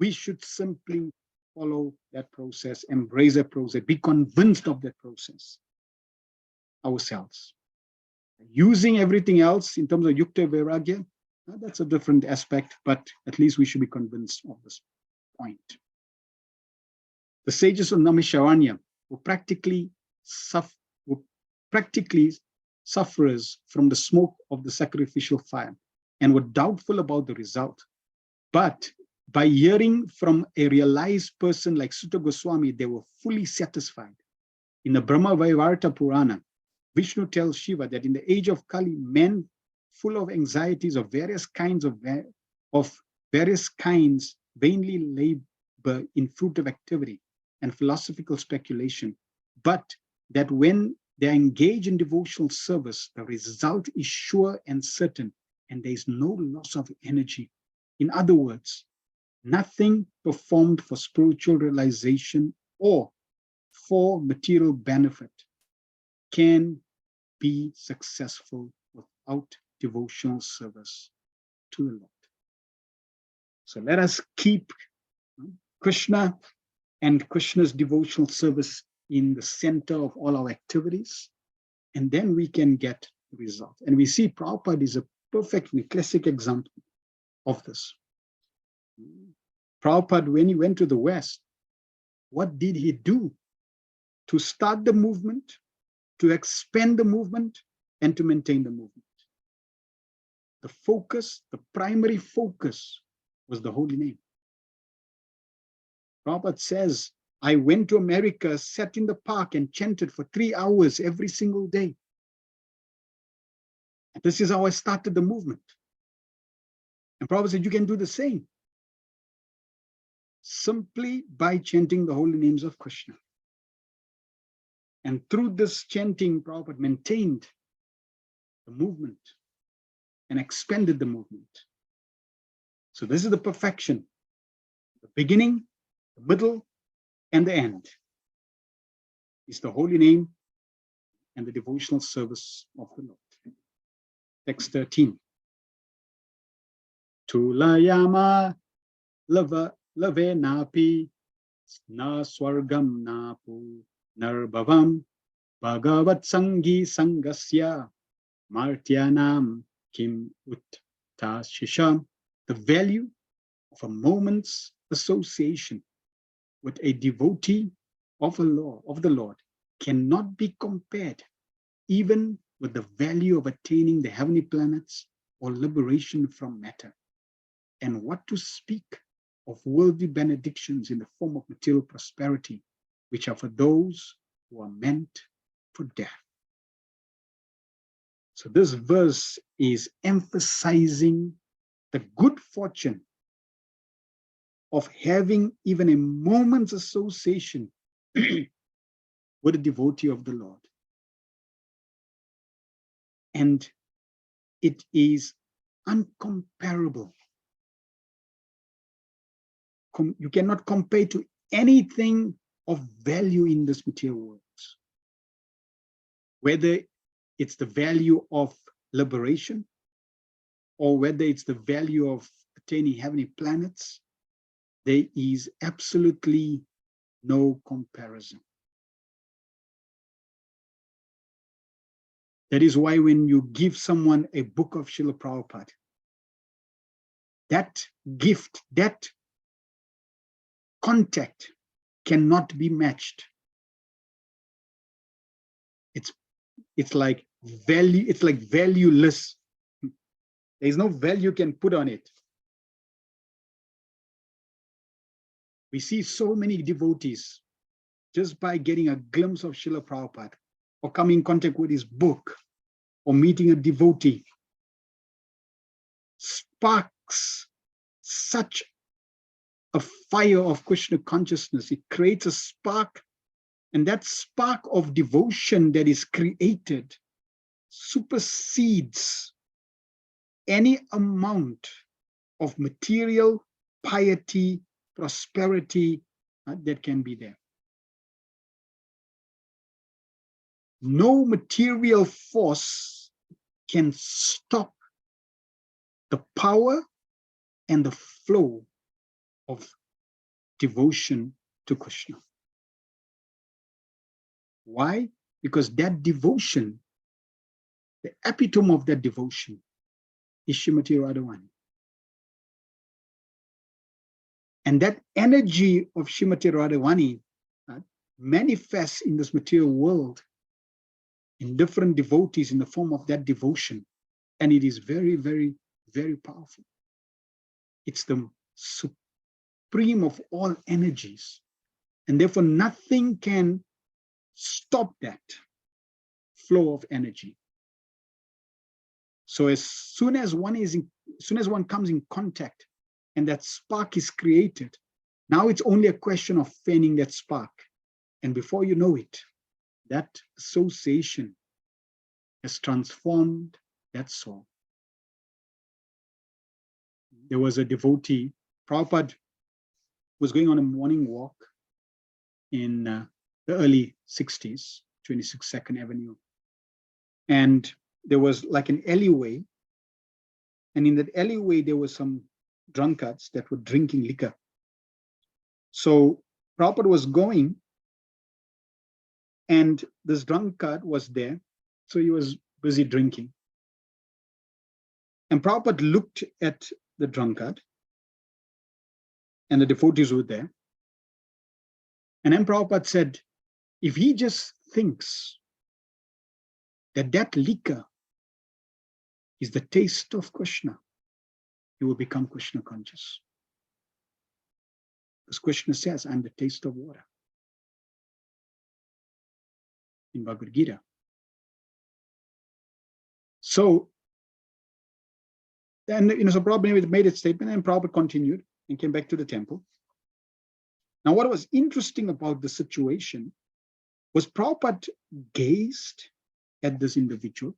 we should simply follow that process, embrace that process, be convinced of that process ourselves. Using everything else in terms of Yukta Vairagya, that's a different aspect, but at least we should be convinced of this point. The sages of Naimisharanya were practically sufferers from the smoke of the sacrificial fire and were doubtful about the result. But by hearing from a realized person like Sutta Goswami, they were fully satisfied. In the Brahma Vaivarta Purana, Vishnu tells Shiva that in the age of Kali, men full of anxieties of various kinds vainly labor in fruitive activity and philosophical speculation, but that when they engage in devotional service, the result is sure and certain, and there is no loss of energy. In other words, nothing performed for spiritual realization or for material benefit can be successful without devotional service to the Lord. So let us keep Krishna and Krishna's devotional service in the center of all our activities, and then we can get the result. And we see Prabhupada is a perfect classic example of this. Prabhupada, when he went to the West, what did he do to start the movement, to expand the movement, and to maintain the movement? The focus, the primary focus, was the holy name. Prabhupada says, I went to America, sat in the park and chanted for 3 hours every single day. And this is how I started the movement. And Prabhupada said, you can do the same. Simply by chanting the holy names of Krishna. And through this chanting, Prabhupada maintained the movement and expanded the movement. So this is the perfection. The beginning, the middle, and the end is the holy name and the devotional service of the Lord. Text 13. Tulayama lave napi na swargam napu narbhavam bhagavat sangi sangasya martyanam kim utta shisham. The value of a moment's association with a devotee of the Lord cannot be compared even with the value of attaining the heavenly planets or liberation from matter. And what to speak of worldly benedictions in the form of material prosperity, which are for those who are meant for death. So this verse is emphasizing the good fortune of having even a moment's association with a devotee of the Lord. And it is uncomparable. You cannot compare to anything of value in this material world. Whether it's the value of liberation, or whether it's the value of attaining heavenly planets, there is absolutely no comparison. That is why when you give someone a book of Srila Prabhupada, that gift, that contact cannot be matched. It's like valueless. There's no value you can put on it. We see so many devotees just by getting a glimpse of Srila Prabhupada, or coming in contact with his book, or meeting a devotee, sparks such a fire of Krishna consciousness. It creates a spark, and that spark of devotion that is created supersedes any amount of material piety, prosperity that can be there. No material force can stop the power and the flow of devotion to Krishna. Why? Because that devotion, the epitome of that devotion, is Srimati Radharani. And that energy of Srimati Radharani manifests in this material world in different devotees in the form of that devotion. And it is very, very, very powerful. It's the supreme of all energies. And therefore, nothing can stop that flow of energy. So as soon as one comes in contact and that spark is created, now it's only a question of fanning that spark. And before you know it, that association has transformed that soul. There was a devotee, Prabhupada was going on a morning walk in the early 60s, 26 Second Avenue. And there was like an alleyway. And in that alleyway, there were some drunkards that were drinking liquor. So Prabhupada was going, and this drunkard was there. So he was busy drinking. And Prabhupada looked at the drunkard, and the devotees were there. And then Prabhupada said, if he just thinks that that liquor is the taste of Krishna, he will become Krishna conscious. Because Krishna says, I'm the taste of water in Bhagavad Gita. So, and so Prabhupada made its statement, and Prabhupada continued and came back to the temple. Now, what was interesting about the situation was Prabhupada gazed at this individual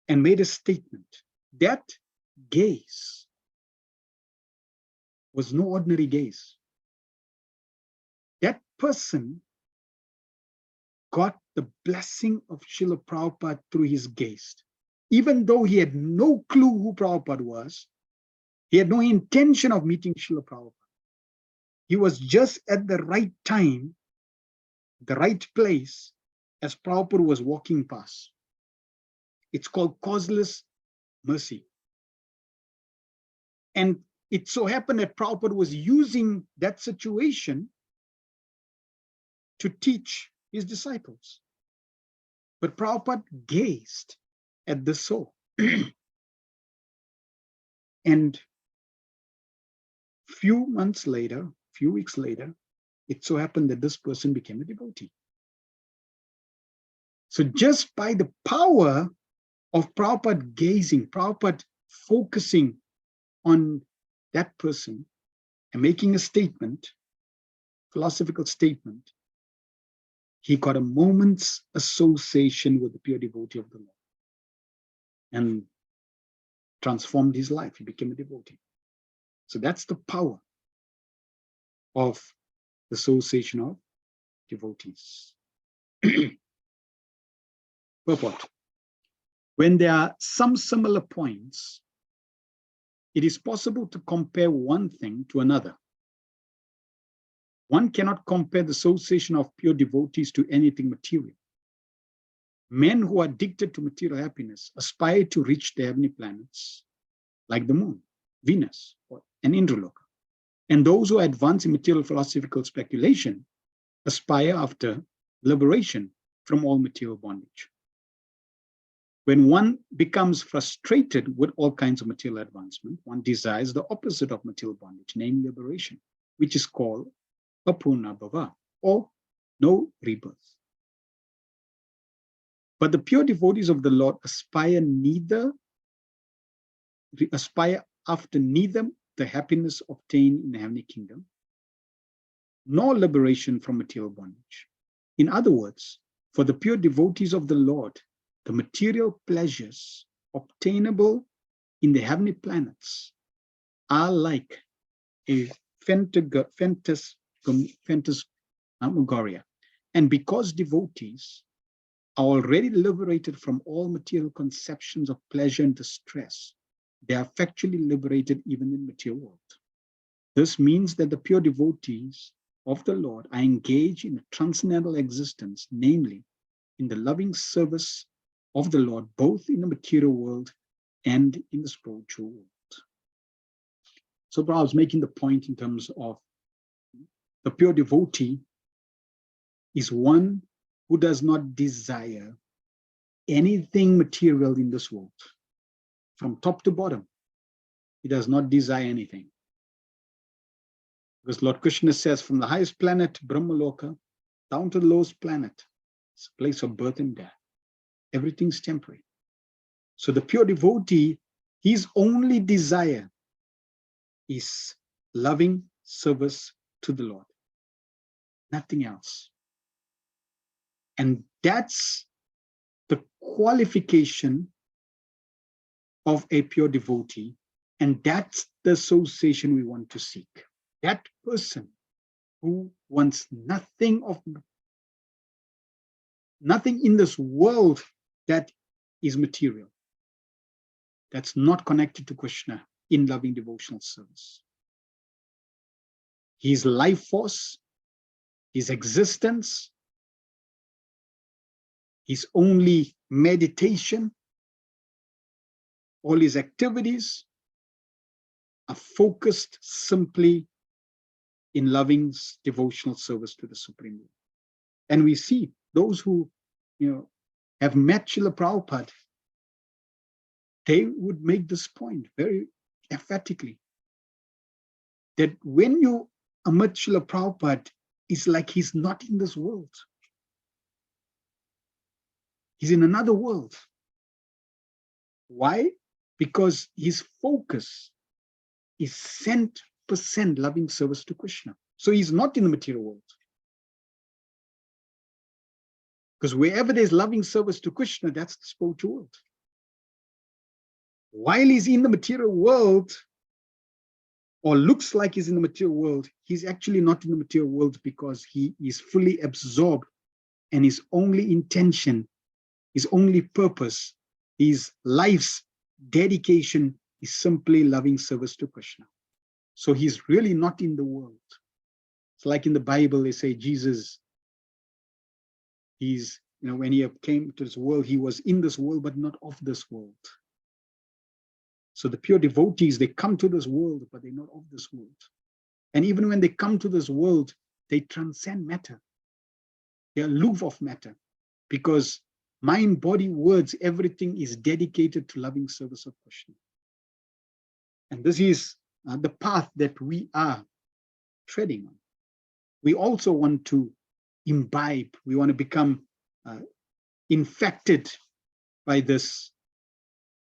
and made a statement. That gaze was no ordinary gaze. That person got the blessing of Srila Prabhupada through his gaze. even though he had no clue who Prabhupada was, he had no intention of meeting Srila Prabhupada. He was just at the right time, the right place, as Prabhupada was walking past. It's called causeless mercy. And it so happened that Prabhupada was using that situation to teach his disciples. But Prabhupada gazed at the soul. And few weeks later, it so happened that this person became a devotee. So just by the power of Prabhupada gazing, Prabhupada focusing on that person and making a statement, philosophical statement, he got a moment's association with the pure devotee of the Lord and transformed his life. He became a devotee. So that's the power of the association of devotees. Purport. When there are some similar points, it is possible to compare one thing to another. One cannot compare the association of pure devotees to anything material. Men who are addicted to material happiness aspire to reach the heavenly planets like the moon, Venus, and Indraloka. And those who advance in material philosophical speculation aspire after liberation from all material bondage. When one becomes frustrated with all kinds of material advancement, one desires the opposite of material bondage, namely liberation, which is called apurna bhava, or no rebirth. But the pure devotees of the Lord aspire after neither the happiness obtained in the heavenly kingdom, nor liberation from material bondage. In other words, for the pure devotees of the Lord, the material pleasures obtainable in the heavenly planets are like a phantasmagoria. And because devotees are already liberated from all material conceptions of pleasure and distress, they are effectually liberated even in the material world. This means that the pure devotees of the Lord are engaged in a transcendental existence, namely in the loving service of the Lord, both in the material world and in the spiritual world. So I was making the point in terms of the pure devotee is one who does not desire anything material in this world. From top to bottom, he does not desire anything. Because Lord Krishna says, from the highest planet, Brahmaloka, down to the lowest planet, it's a place of birth and death. Everything's temporary. So the pure devotee, his only desire is loving service to the Lord. Nothing else. And that's the qualification of a pure devotee. And that's the association we want to seek. That person who wants nothing in this world that is material, that's not connected to Krishna in loving devotional service. His life force, his existence, his only meditation, all his activities are focused simply in loving devotional service to the Supreme Lord. And we see those who have met Srila Prabhupada, they would make this point very emphatically, that when you met Srila Prabhupada, it's like he's not in this world. He's in another world. Why? Because his focus is 100% loving service to Krishna. So he's not in the material world. Because wherever there's loving service to Krishna, that's the spiritual world. While he's in the material world, or looks like he's in the material world, he's actually not in the material world because he is fully absorbed and his only intention, his only purpose His life's dedication is simply loving service to Krishna. So he's really not in the world. It's like in the Bible, they say Jesus, he's, when he came to this world, he was in this world, but not of this world. So the pure devotees, they come to this world, but they're not of this world. And even when they come to this world, they transcend matter. They're aloof of matter, because mind, body, words, everything is dedicated to loving service of Krishna. And this is the path that we are treading on. We also want to imbibe, we want to become infected by this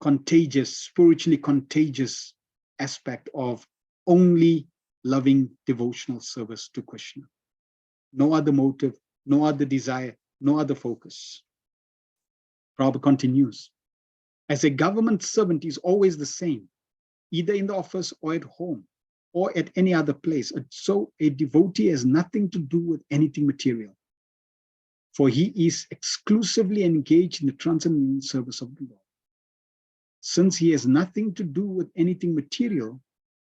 contagious, spiritually contagious aspect of only loving devotional service to Krishna. No other motive, no other desire, no other focus. Prabhupada continues, as a government servant is always the same, either in the office or at home or at any other place. So a devotee has nothing to do with anything material, for he is exclusively engaged in the transcendental service of the Lord. Since he has nothing to do with anything material,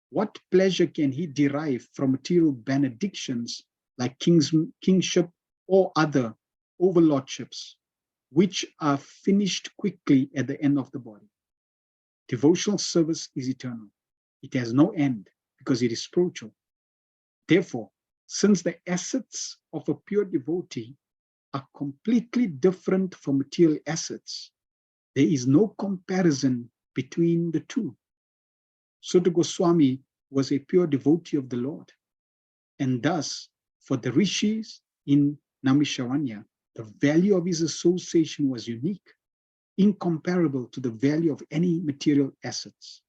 what pleasure can he derive from material benedictions like kingship or other overlordships, which are finished quickly at the end of the body? Devotional service is eternal. It has no end because it is spiritual. Therefore, since the assets of a pure devotee are completely different from material assets, there is no comparison between the two. Sutta Goswami was a pure devotee of the Lord, and thus, for the rishis in Naimisharanya, the value of his association was unique, incomparable to the value of any material assets.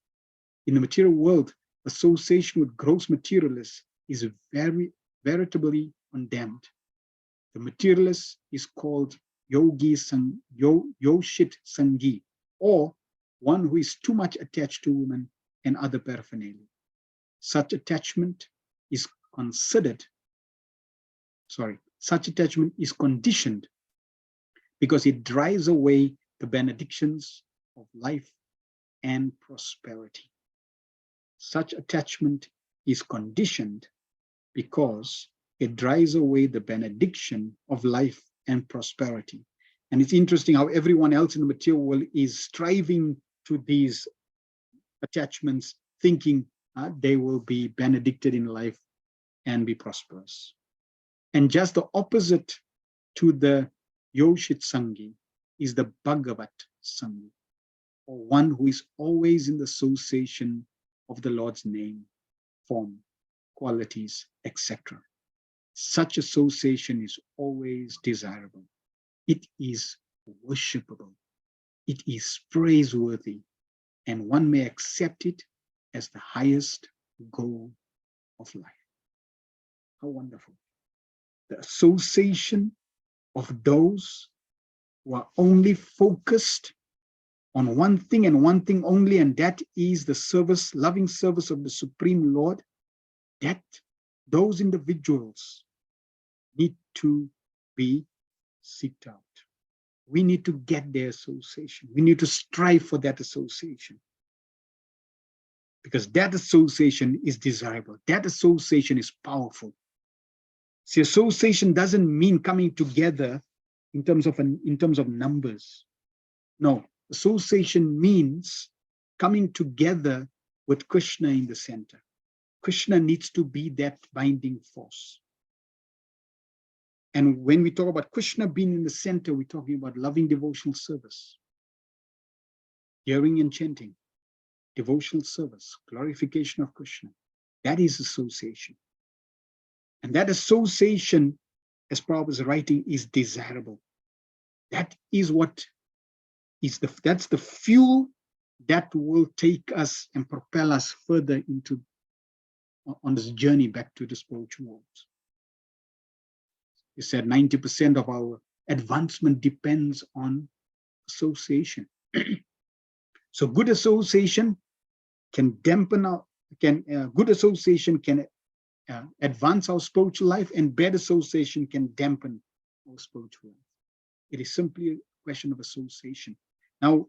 In the material world, association with gross materialists is veritably condemned. The materialist is called Yoshit Sangi, or one who is too much attached to women and other paraphernalia. Such attachment is conditioned because it drives away the benedictions of life and prosperity. Such attachment is conditioned because it drives away the benediction of life and prosperity. And it's interesting how everyone else in the material world is striving to these attachments, thinking they will be benedicted in life and be prosperous. And just the opposite to the Yoshit Sangi is the Bhagavat Sangi, or one who is always in the association of the Lord's name, form, qualities, etc. Such association is always desirable. It is worshipable. It is praiseworthy, and one may accept it as the highest goal of life. How wonderful. The association of those who are only focused on one thing and one thing only, and that is the service, loving service of the Supreme Lord, that those individuals need to be sought out. We need to get their association. We need to strive for that association, because that association is desirable. That association is powerful. See, association doesn't mean coming together in terms of numbers. No, association means coming together with Krishna in the center. Krishna needs to be that binding force. And when we talk about Krishna being in the center, we're talking about loving devotional service, hearing and chanting, devotional service, glorification of Krishna. That is association. And that association, as Prabhupada is writing, is desirable. That is what is that's the fuel that will take us and propel us further into on this journey back to the spiritual world. You said 90% of our advancement depends on association. So good association can dampen our, good association can advance our spiritual life, and bad association can dampen our spiritual life. It is simply a question of association. Now,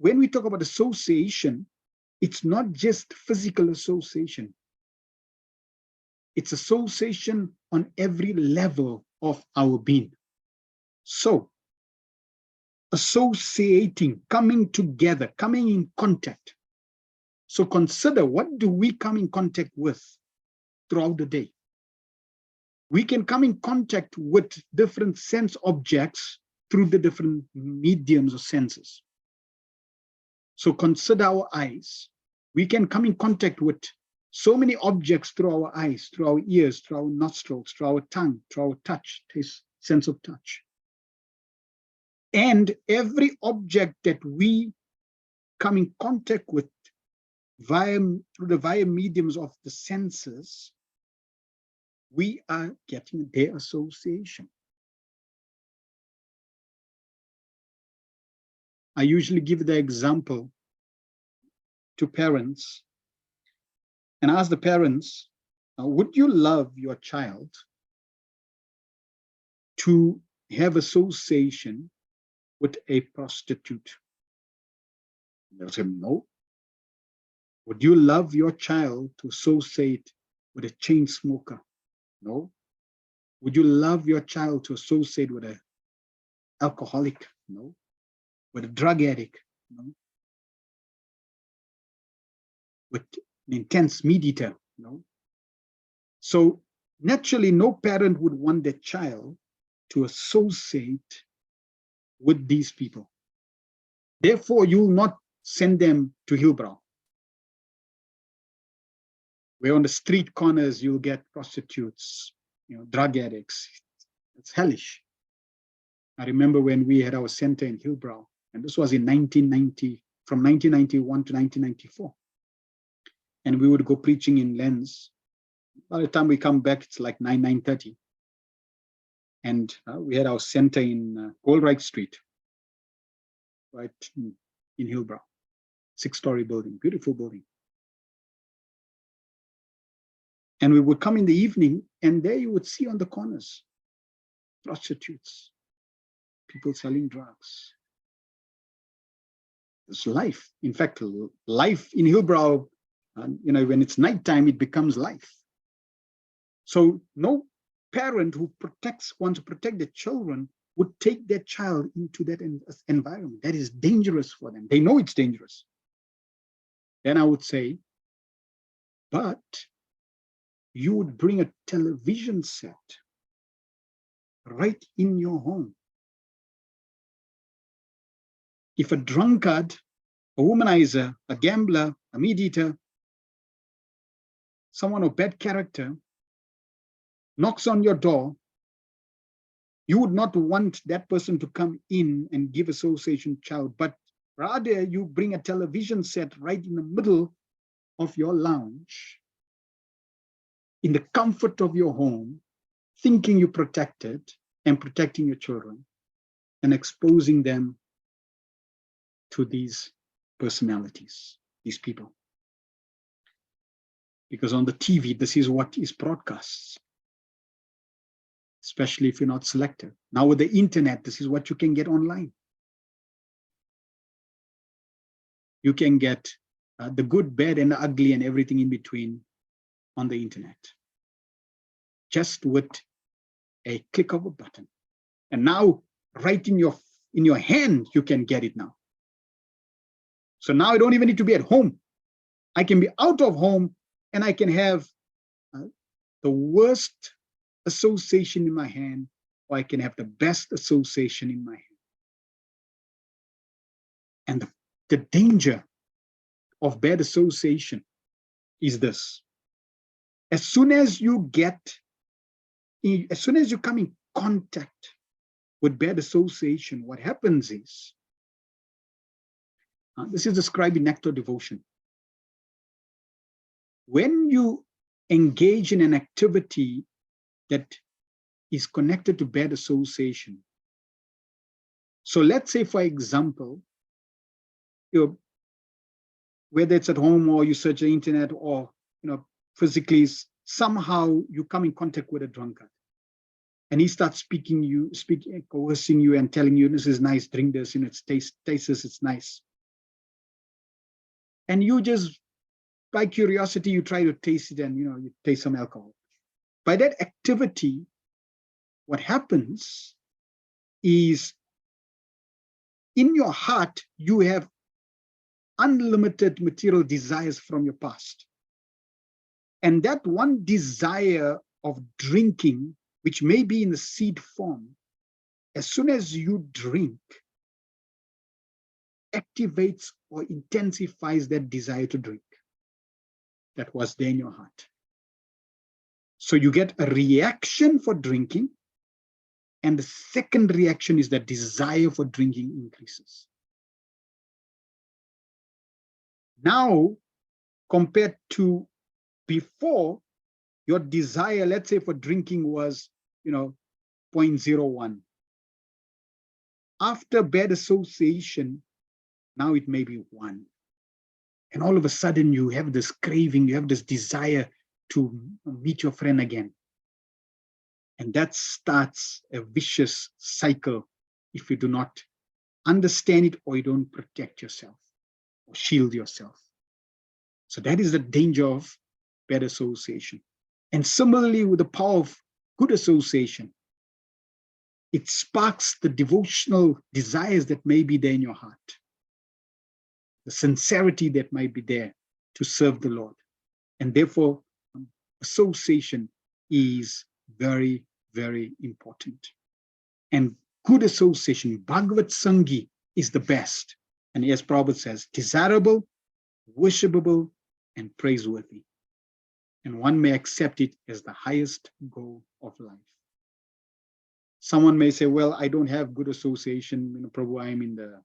when we talk about association, it's not just physical association. It's association on every level of our being. So, associating, coming together, coming in contact. So consider, what do we come in contact with throughout the day? We can come in contact with different sense objects through the different mediums or senses. So consider our eyes. We can come in contact with so many objects through our eyes, through our ears, through our nostrils, through our tongue, through our touch, taste, sense of touch. And every object that we come in contact with through the mediums of the senses, we are getting their association. I usually give the example to parents and ask the parents, would you love your child to have association with a prostitute? They'll say, no. Would you love your child to associate with a chain smoker? No. Would you love your child to associate with an alcoholic? No. With a drug addict? No. With an intense meat eater? No. So naturally, no parent would want their child to associate with these people. Therefore, you will not send them to Hillbrow, where on the street corners you'll get prostitutes, drug addicts. It's hellish. I remember when we had our center in Hillbrow, and this was in 1990, from 1991 to 1994. And we would go preaching in Lens. By the time we come back, it's like 9:30. And we had our center in Goldreich Street, right in Hillbrow. 6-story building, beautiful building. And we would come in the evening, and there you would see on the corners prostitutes, people selling drugs. It's life. In fact, life in Hillbrow, when it's nighttime, it becomes life. So no parent who wants to protect their children would take their child into that environment. That is dangerous for them. They know it's dangerous. Then I would say, but you would bring a television set right in your home. If a drunkard, a womanizer, a gambler, a meat eater, someone of bad character knocks on your door, you would not want that person to come in and give association child, but rather you bring a television set right in the middle of your lounge, in the comfort of your home, thinking you're protected and protecting your children and exposing them to these personalities, these people. Because on the TV, this is what is broadcast, especially if you're not selective. Now with the internet, this is what you can get online. You can get the good, bad, and the ugly and everything in between on the internet, just with a click of a button. And now, right in your hand, you can get it now. So now I don't even need to be at home. I can be out of home, and I can have the worst association in my hand, or I can have the best association in my hand. And the danger of bad association is this. As soon as you come in contact with bad association, what happens is, this is described in Nectar Devotion. When you engage in an activity that is connected to bad association, so let's say, for example, whether it's at home or you search the internet or physically, somehow you come in contact with a drunkard, and he starts coercing you and telling you, this is nice, drink this, it tastes, it's nice. and you just, by curiosity, you try to taste it, and you taste some alcohol. By that activity, what happens is in your heart, you have unlimited material desires from your past. And that one desire of drinking, which may be in the seed form, as soon as you drink, activates or intensifies that desire to drink that was there in your heart. So you get a reaction for drinking, and the second reaction is that desire for drinking increases. Now, compared to before, your desire, let's say for drinking was, 0.01. After bad association, now it may be 1. And all of a sudden you have this craving, you have this desire to meet your friend again. And that starts a vicious cycle if you do not understand it, or you don't protect yourself or shield yourself. So that is the danger of bad association. And similarly with the power of good association, it sparks the devotional desires that may be there in your heart, the sincerity that might be there to serve the Lord. And therefore, association is very, very important. And good association, Bhagavat Sangi, is the best. And as Prabhupada says, desirable, worshipable, and praiseworthy. And one may accept it as the highest goal of life. Someone may say, well, I don't have good association, Prabhu, I'm in the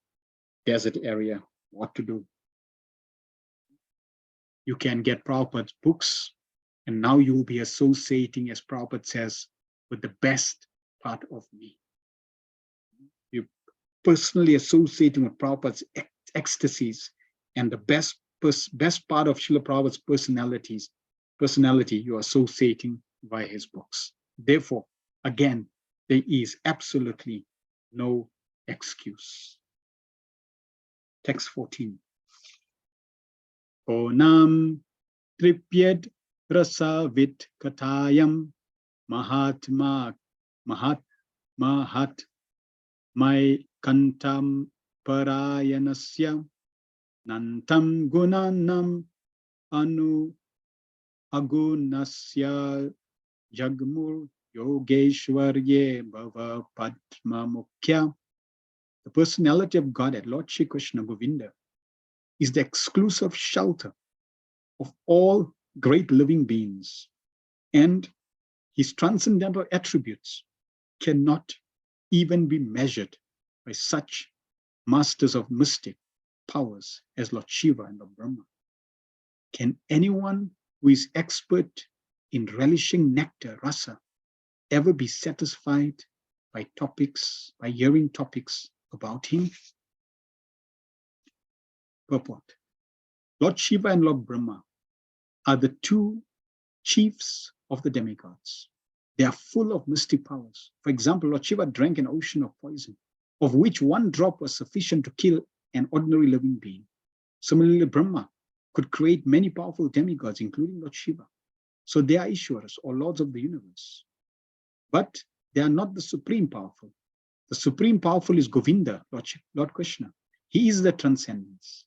desert area. What to do? You can get Prabhupada's books, and now you will be associating, as Prabhupada says, with the best part of me. You personally associating with Prabhupada's ecstasies, and the best part of Srila Prabhupada's personality, you are associating via his books. Therefore, again, there is absolutely no excuse. Text 14. Onam tripyed rasavit katayam mahat mai kantam parayanasya nantam gunanam anu agunasya jagmur yogeshwarye bhava padma mukhya. The personality of God at Lord Shri Krishna Govinda is the exclusive shelter of all great living beings, and his transcendental attributes cannot even be measured by such masters of mystic powers as Lord Shiva and Lord Brahma. Can anyone who is expert in relishing nectar, rasa, ever be satisfied by hearing topics about him? Purport. Lord Shiva and Lord Brahma are the two chiefs of the demigods. They are full of mystic powers. For example, Lord Shiva drank an ocean of poison, of which one drop was sufficient to kill an ordinary living being. Similarly, Brahma could create many powerful demigods, including Lord Shiva. So they are Ishwaras, or lords of the universe. But they are not the supreme powerful. The supreme powerful is Govinda, Lord Krishna. He is the transcendence.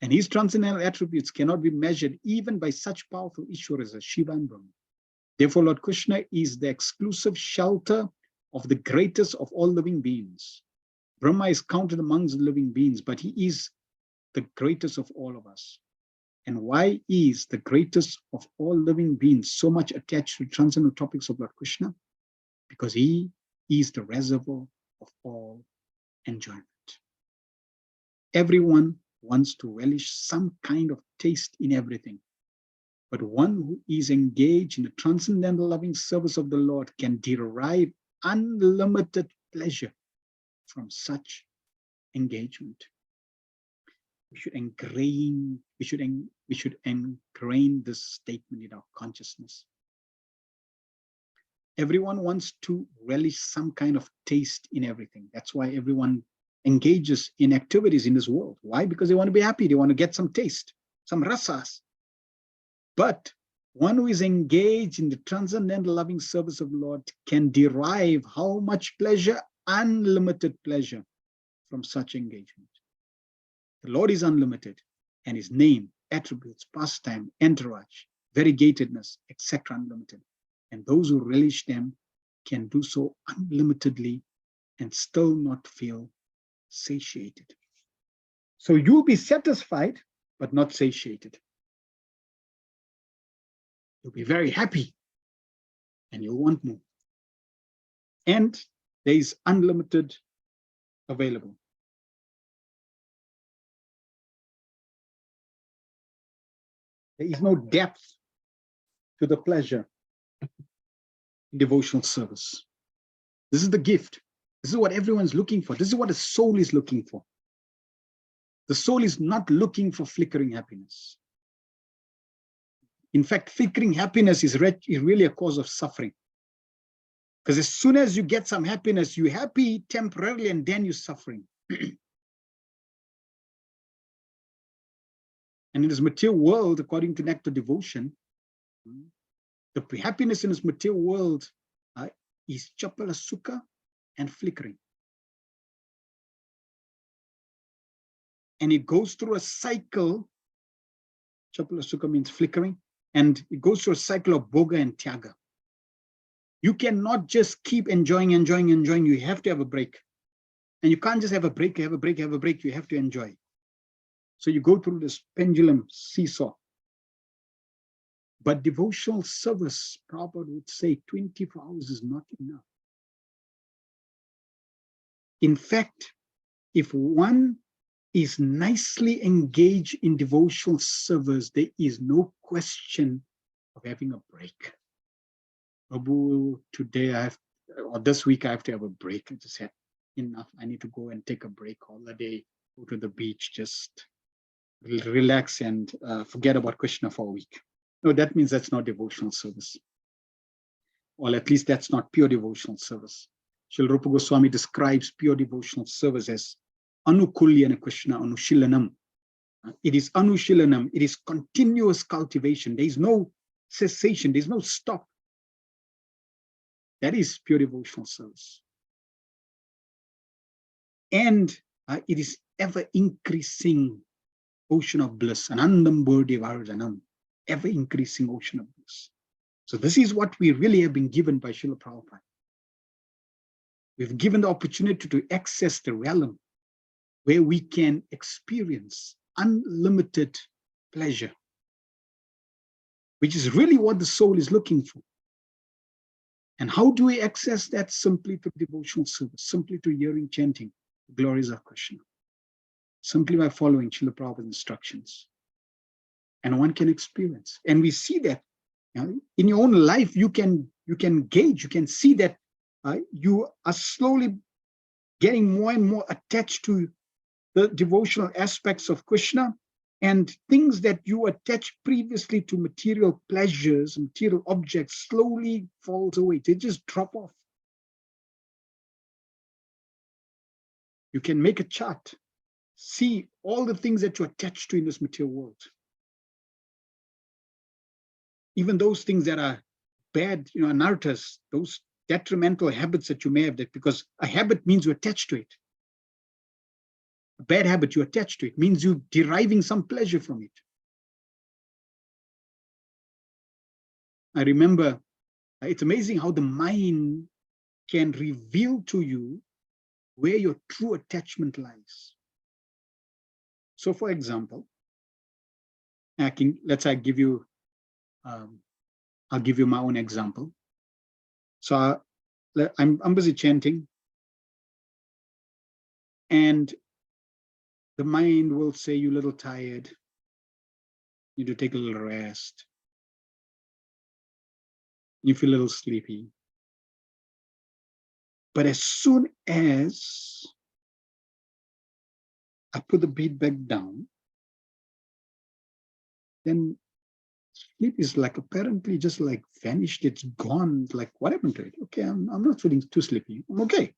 And his transcendental attributes cannot be measured even by such powerful Ishwaras as Shiva and Brahma. Therefore, Lord Krishna is the exclusive shelter of the greatest of all living beings. Brahma is counted amongst the living beings, but he is the greatest of all of us. And why is the greatest of all living beings so much attached to transcendental topics of Lord Krishna? Because he is the reservoir of all enjoyment. Everyone wants to relish some kind of taste in everything. But one who is engaged in the transcendental loving service of the Lord can derive unlimited pleasure from such engagement. We should ingrain this statement in our consciousness. Everyone wants to relish some kind of taste in everything. That's why everyone engages in activities in this world. Why? Because they want to be happy. They want to get some taste, some rasas. But one who is engaged in the transcendental loving service of the Lord can derive how much pleasure? Unlimited pleasure from such engagement. The Lord is unlimited, and his name, attributes, pastime, entourage, variegatedness, etc. unlimited. And those who relish them can do so unlimitedly and still not feel satiated. So you'll be satisfied, but not satiated. You'll be very happy and you'll want more. And there is unlimited available. There is no depth to the pleasure in devotional service. This is the gift. This is what everyone's looking for. This is what the soul is looking for. The soul is not looking for flickering happiness. In fact, flickering happiness is really a cause of suffering. Because as soon as you get some happiness, you're happy temporarily and then you're suffering. And in this material world, according to Nectar Devotion, the happiness in this material world is chapala sukha and flickering. And it goes through a cycle. Chapala sukha means flickering. And it goes through a cycle of bhoga and tyaga. You cannot just keep enjoying. You have to have a break. And you can't just have a break, have a break. You have to enjoy. So you go through this pendulum seesaw. But devotional service, Prabhupada would say 24 hours is not enough. In fact, if one is nicely engaged in devotional service, there is no question of having a break. Prabhu, today or this week I have to have a break. I just had enough. I need to go and take a break, holiday, go to the beach, just relax and forget about Krishna for a week. No, that means that's not devotional service. Or at least that's not pure devotional service. Srila Rupa Goswami describes pure devotional service as anukulyana Krishna anushilanam. It is anushilanam. It is continuous cultivation. There is no cessation. There is no stop. That is pure devotional service. And it is ever increasing ocean of bliss. Anandam Bodhi Vardhanam. Ever increasing ocean of bliss. So this is what we really have been given by Srila Prabhupada. We've given the opportunity to access the realm where we can experience unlimited pleasure, which is really what the soul is looking for. And how do we access that? Simply through devotional service, simply through hearing, chanting the glories of Krishna, simply by following Srila Prabhupada's instructions. And one can experience. And we see that in your own life, you can gauge, you can see that you are slowly getting more and more attached to the devotional aspects of Krishna, and things that you attached previously to material pleasures, material objects, slowly falls away. They just drop off. You can make a chart, see all the things that you're attached to in this material world. Even those things that are bad, anarthas, those detrimental habits that you may have, that because a habit means you're attached to it. A bad habit, you're attached to it, means you're deriving some pleasure from it. I remember, it's amazing how the mind can reveal to you where your true attachment lies. So for example, I'll give you my own example. So I'm busy chanting, and the mind will say, you're a little tired, you need to take a little rest, you feel a little sleepy. But as soon as I put the beat back down, then sleep is like apparently just like vanished. It's gone. Like, what happened to it? Okay, I'm not feeling too sleepy. I'm okay.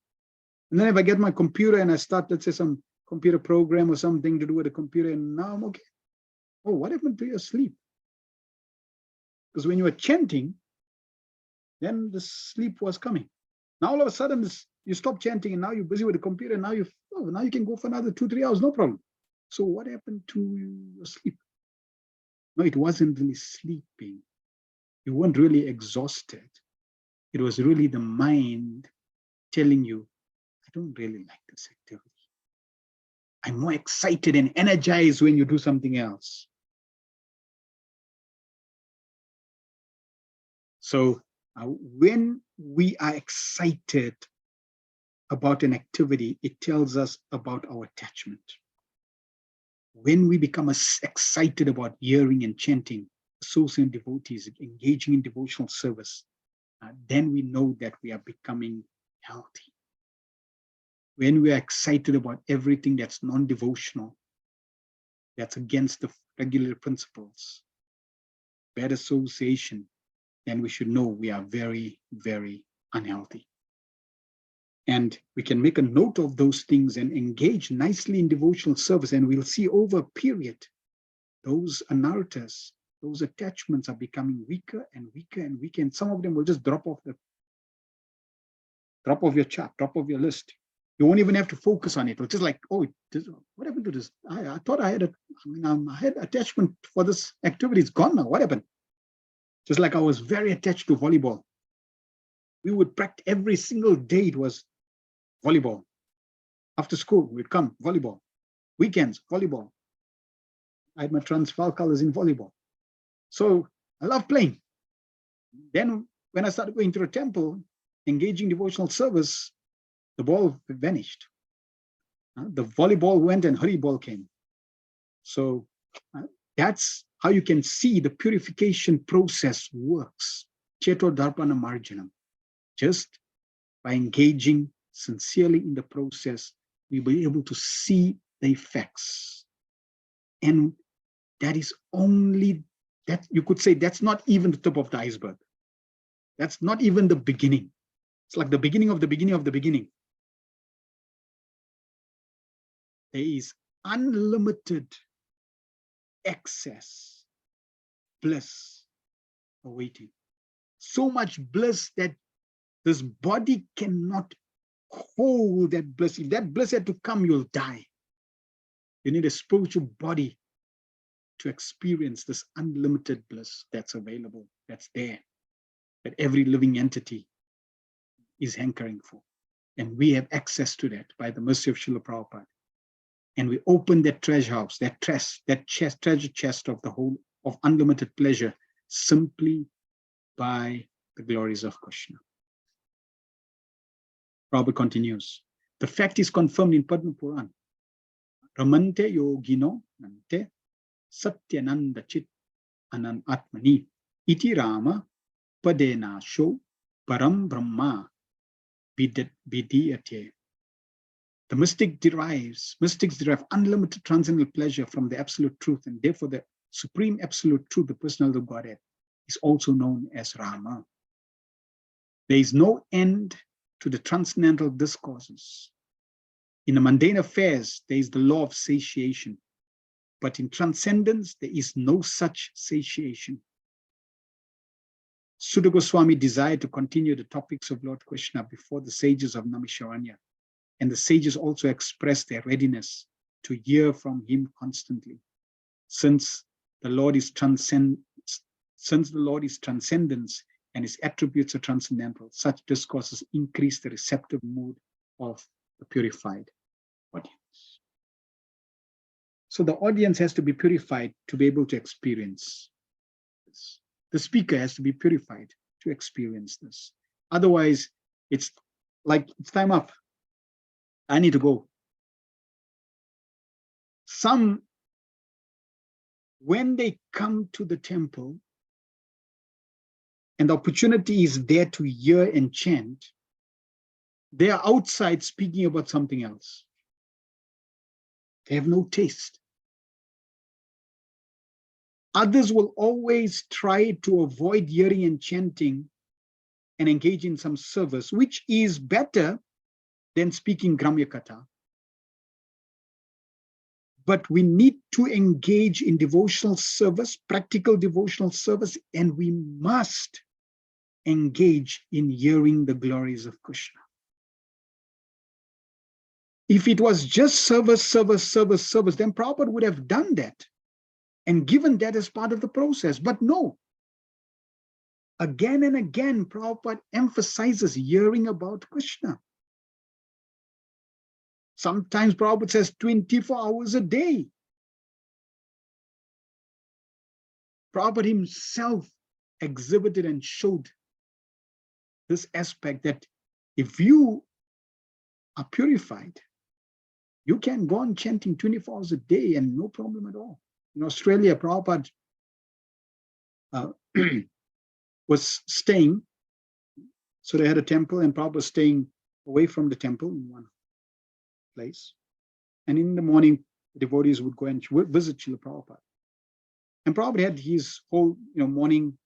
And then if I get my computer and I start, let's say, some computer program or something to do with the computer, and now I'm okay. Oh, what happened to your sleep? Because when you were chanting, then the sleep was coming. Now all of a sudden you stop chanting and now you're busy with the computer. And now now you can go for another 2-3 hours, no problem. So what happened to your sleep? No, it wasn't really sleeping. You weren't really exhausted. It was really the mind telling you, I don't really like this activity. I'm more excited and energized when you do something else. So when we are excited about an activity, it tells us about our attachment. When we become excited about hearing and chanting, associating devotees, engaging in devotional service, then we know that we are becoming healthy. When we are excited about everything that's non-devotional, that's against the regular principles, bad association, then we should know we are very, very unhealthy. And we can make a note of those things and engage nicely in devotional service, and we'll see over a period, those anarthas, those attachments are becoming weaker and weaker and weaker, and some of them will just drop off your chart, drop off your list. You won't even have to focus on it. It's just like, oh, what happened to this? I thought I had attachment for this activity. It's gone now. What happened? Just like I was very attached to volleyball. We would practice every single day. It was volleyball. After school, we'd come, volleyball. Weekends, volleyball. I had my Transvaal colors in volleyball. So I love playing. Then when I started going to the temple, engaging devotional service, the ball vanished. The volleyball went and Hari ball came. So that's how you can see the purification process works. Cheto Darpana Marjanam. Just by engaging sincerely in the process, we'll be able to see the effects. And that is only, that you could say that's not even the top of the iceberg. That's not even the beginning. It's like the beginning of the beginning of the beginning. There is unlimited excess bliss awaiting. So much bliss that this body cannot hold that bliss. If that bliss had to come, you'll die. You need a spiritual body to experience this unlimited bliss that's available, that's there, that every living entity is hankering for. And we have access to that by the mercy of Srila Prabhupada. And we open that treasure house, that treasure chest of the whole of unlimited pleasure simply by the glories of Krishna. Prabhupada continues. The fact is confirmed in Padma Puran. Ramante yogino nante satyananda chit anan atmani iti rama padena sho param brahma vidiyate. The mystics derive unlimited transcendental pleasure from the absolute truth, and therefore the supreme absolute truth, the personality of Godhead, is also known as Rama. There is no end to the transcendental discourses. In the mundane affairs, there is the law of satiation, but in transcendence, there is no such satiation. Sudha Goswami desired to continue the topics of Lord Krishna before the sages of Naimisharanya, and the sages also expressed their readiness to hear from him constantly. Since the Lord is transcendence and his attributes are transcendental, such discourses increase the receptive mood of the purified audience. So the audience has to be purified to be able to experience this. The speaker has to be purified to experience this. Otherwise, it's like, it's time up. I need to go. Some, when they come to the temple and the opportunity is there to hear and chant, they are outside speaking about something else. They have no taste. Others will always try to avoid hearing and chanting and engage in some service, which is better, then speaking Gramya Katha. But we need to engage in devotional service, practical devotional service, and we must engage in hearing the glories of Krishna. If it was just service, then Prabhupada would have done that and given that as part of the process. But no. Again and again, Prabhupada emphasizes hearing about Krishna. Sometimes Prabhupada says 24 hours a day. Prabhupada himself exhibited and showed this aspect that if you are purified, you can go on chanting 24 hours a day and no problem at all. In Australia, Prabhupada was staying, so they had a temple and Prabhupada was staying away from the temple in one place. And in the morning, the devotees would go and visit Srila Prabhupada. And Prabhupada had his whole morning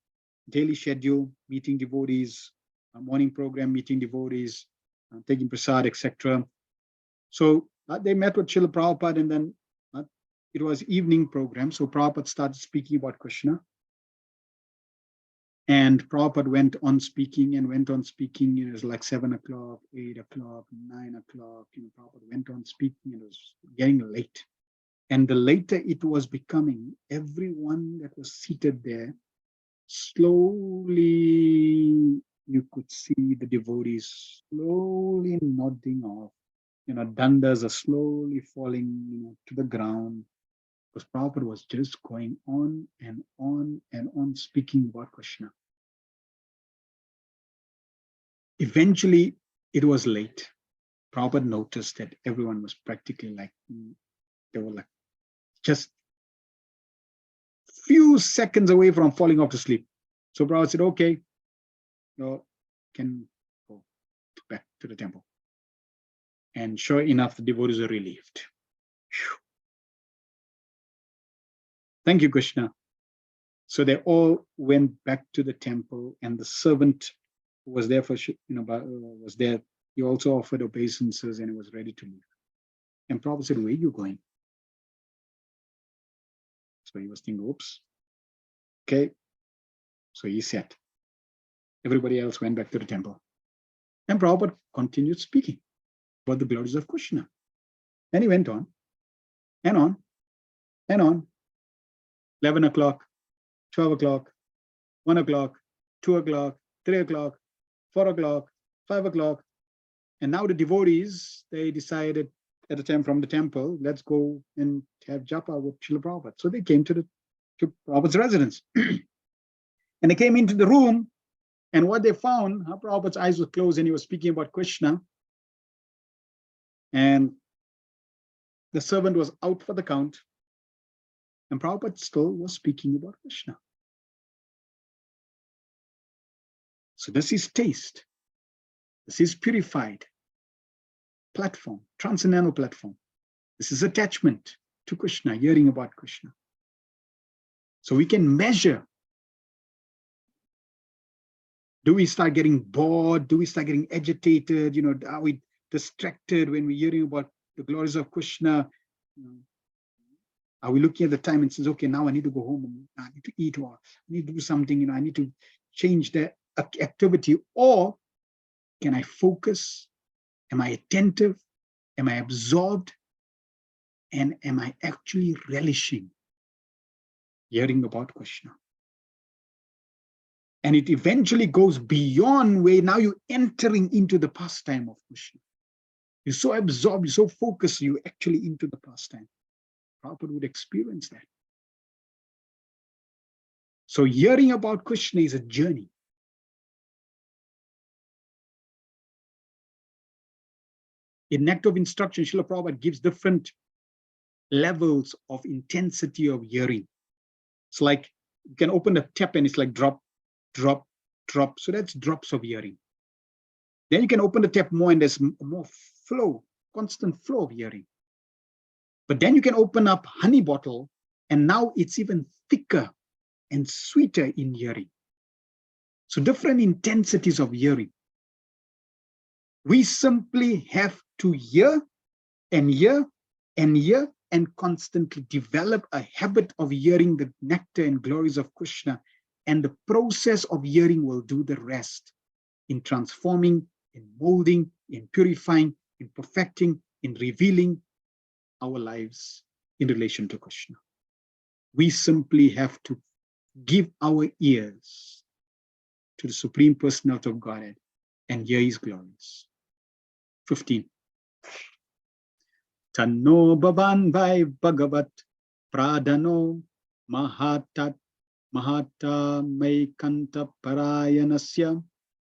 daily schedule, meeting devotees, morning program, meeting devotees, taking prasad, etc. So they met with Srila Prabhupada, and then it was evening program. So Prabhupada started speaking about Krishna. And Prabhupada went on speaking. It was like 7 o'clock, 8 o'clock, 9 o'clock. Prabhupada went on speaking, and it was getting late. And the later it was becoming, everyone that was seated there, slowly you could see the devotees slowly nodding off. Dandas are slowly falling to the ground, because Prabhupada was just going on and on and on speaking about Krishna. Eventually, it was late. Prabhupada noticed that everyone was practically like, they were like just few seconds away from falling off to sleep. So Prabhupada said, okay, you can go back to the temple. And sure enough, the devotees are relieved. Whew. Thank you, Krishna. So they all went back to the temple, and the servant who was there was there. He also offered obeisances and he was ready to leave. And Prabhupada said, where are you going? So he was thinking, oops. Okay. So he sat. Everybody else went back to the temple. And Prabhupada continued speaking about the glories of Krishna. And he went on and on and on. 11 o'clock, 12 o'clock, 1 o'clock, 2 o'clock, 3 o'clock, 4 o'clock, 5 o'clock. And now the devotees, they decided at the time from the temple, let's go and have japa with Srila Prabhupada. So they came to Prabhupada's residence. And they came into the room, and what they found, Prabhupada's eyes were closed and he was speaking about Krishna. And the servant was out for the count, and Prabhupada still was speaking about Krishna. So this is taste. This is purified platform, transcendental platform. This is attachment to Krishna, hearing about Krishna. So we can measure. Do we start getting bored? Do we start getting agitated? Are we distracted when we're hearing about the glories of Krishna? Are we looking at the time and says, okay, now I need to go home and I need to eat, or I need to do something, I need to change the activity? Or can I focus? Am I attentive? Am I absorbed? And am I actually relishing hearing about Krishna? And it eventually goes beyond where now you're entering into the pastime of Krishna. You're so absorbed, you're so focused, you're actually into the pastime. Prabhupada would experience that. So hearing about Krishna is a journey. In Nectar of Instruction, Srila Prabhupada gives different levels of intensity of hearing. It's like you can open a tap and it's like drop, drop, drop. So that's drops of hearing. Then you can open the tap more and there's more flow, constant flow of hearing. But then you can open up honey bottle and now it's even thicker and sweeter in hearing. So different intensities of hearing. We simply have to hear and hear and hear and constantly develop a habit of hearing the nectar and glories of Krishna, and the process of hearing will do the rest in transforming, in molding, in purifying, in perfecting, in revealing our lives in relation to Krishna. We simply have to give our ears to the Supreme Personality of Godhead and hear his glories. 15. Tanno Bhavan Vai Bhagavat Pradano Mahatat Mahata Maikanta Parayanasya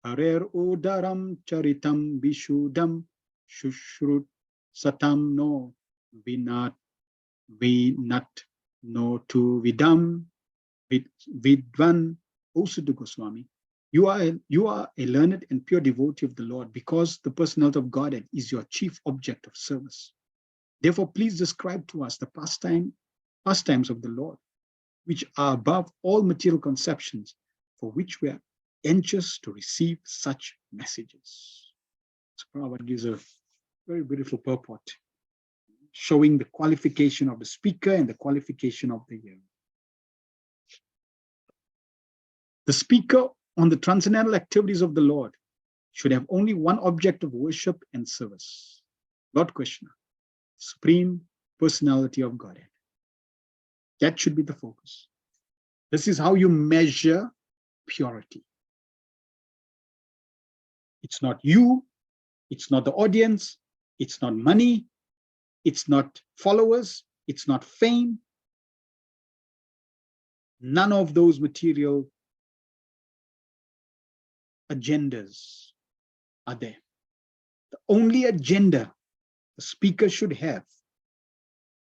Harer Udaram Charitam Vishudam Shushrut Satam No Vinat No Tu Vidam Vidvan. O Sudha Goswami, you are a learned and pure devotee of the Lord, because the personality of Godhead is your chief object of service. Therefore, please describe to us the pastimes of the Lord, which are above all material conceptions, for which we are anxious to receive such messages. So Prabhupada gives a very beautiful purport, showing the qualification of the speaker and the qualification of the hearer. The speaker on the transcendental activities of the Lord should have only one object of worship and service: Lord Krishna, Supreme Personality of Godhead. That should be the focus. This is how you measure purity. It's not you, it's not the audience, it's not money, it's not followers, it's not fame. None of those material agendas are there. The only agenda the speaker should have,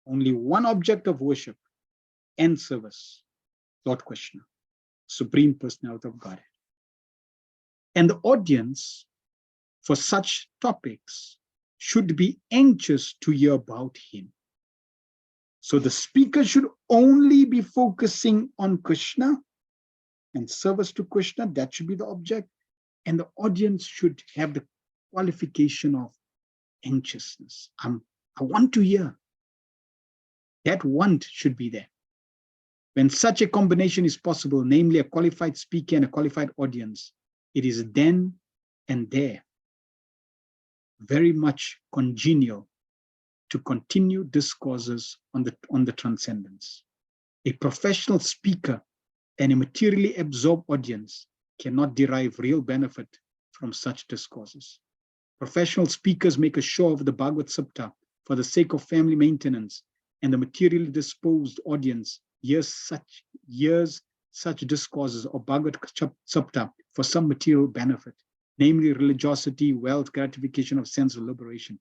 only one object of worship and service: Lord Krishna, Supreme Personality of Godhead. And the audience for such topics should be anxious to hear about him. So the speaker should only be focusing on Krishna and service to Krishna. That should be the object. And the audience should have the qualification of anxiousness. I want to hear. That want should be there. When such a combination is possible, namely a qualified speaker and a qualified audience, it is then and there very much congenial to continue discourses on the transcendence. A professional speaker and a materially absorbed audience cannot derive real benefit from such discourses. Professional speakers make a show of the Bhagavad Sapta for the sake of family maintenance, and the materially disposed audience hears such discourses of Bhagavad Sapta for some material benefit, namely religiosity, wealth, gratification of sense, or liberation.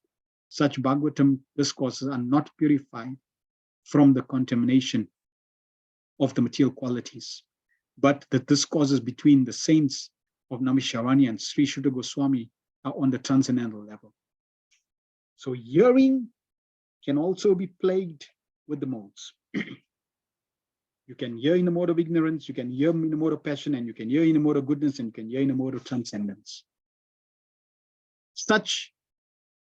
Such Bhagavatam discourses are not purified from the contamination of the material qualities, but the discourses between the saints of Namisharani and Sri Shuddha Goswami are on the transcendental level. So hearing can also be plagued with the modes. You can hear in the mode of ignorance, you can hear in the mode of passion, and you can hear in the mode of goodness, and you can hear in the mode of transcendence.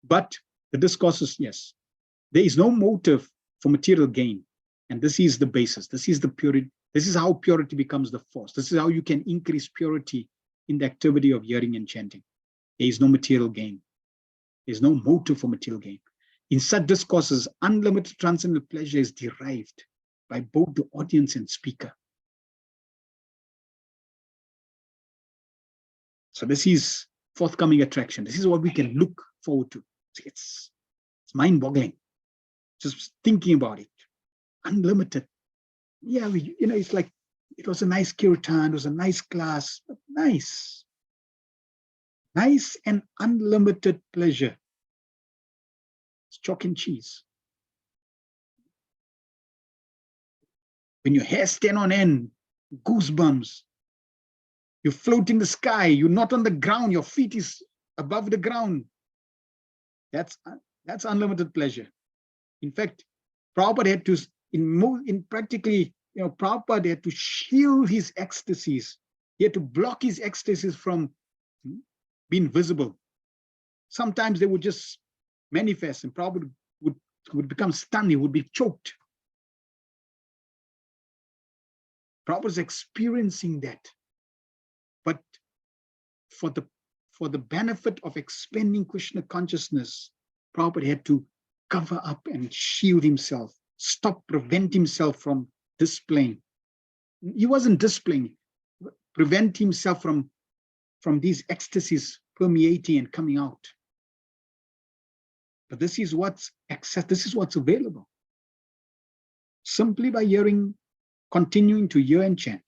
But the discourses, yes, there is no motive for material gain. And this is the basis. This is the purity. This is how purity becomes the force. This is how you can increase purity in the activity of hearing and chanting. There is no material gain. There is no motive for material gain. In such discourses, unlimited transcendental pleasure is derived by both the audience and speaker. So this is forthcoming attraction. This is what we can look forward to. It's mind-boggling. Just thinking about it. Unlimited. Yeah, it's like, it was a nice kirtan, it was a nice class, but nice. Nice and unlimited pleasure. It's chalk and cheese. When your hair stand on end, goosebumps. You float in the sky, you're not on the ground, your feet is above the ground. That's unlimited pleasure. In fact, Prabhupada had to, Prabhupada had to shield his ecstasies. He had to block his ecstasies from being visible. Sometimes they would just manifest and probably would become stunned, he would be choked. Prabhupada was experiencing that. But for the benefit of expanding Krishna consciousness, Prabhupada had to cover up and shield himself, prevent himself from displaying. He wasn't displaying, prevent himself from these ecstasies permeating and coming out. But this is what's available. Simply by continuing to hear and chant.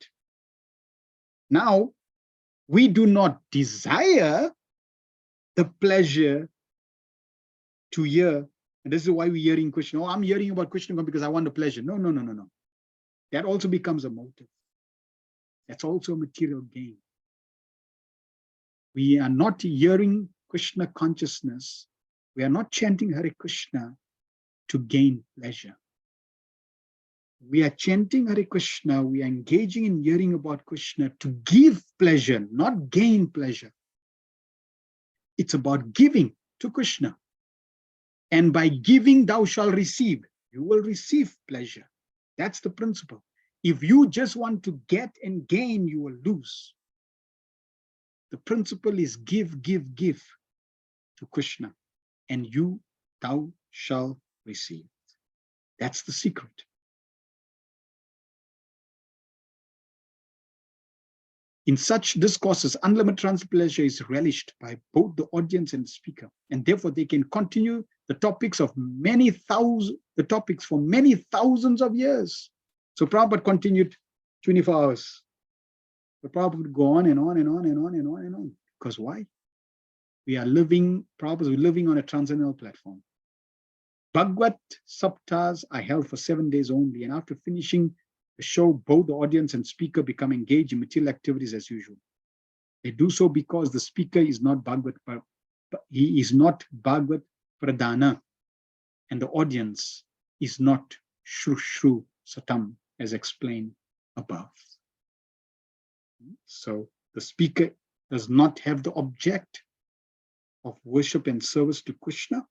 Now, we do not desire the pleasure to hear. And this is why we're hearing Krishna. Oh, I'm hearing about Krishna because I want the pleasure. No. That also becomes a motive. That's also a material gain. We are not hearing Krishna consciousness. We are not chanting Hare Krishna to gain pleasure. We are chanting Hare Krishna, we are engaging in hearing about Krishna to give pleasure, not gain pleasure. It's about giving to Krishna. And by giving, thou shalt receive. You will receive pleasure. That's the principle. If you just want to get and gain, you will lose. The principle is give to Krishna, and thou shalt receive. That's the secret. In such discourses, unlimited pleasure is relished by both the audience and the speaker, and therefore they can continue the topics for many thousands of years. So Prabhupada continued 24 hours. The Prabhupada would go on and on and on and on and on and on. Because why? We're living on a transcendental platform. Bhagavad Saptas are held for 7 days only, and after finishing the show, both the audience and speaker become engaged in material activities as usual. They do so because the speaker is not Bhagavad Pradhana, and the audience is not Shru Satam, as explained above. So the speaker does not have the object of worship and service to Krishna,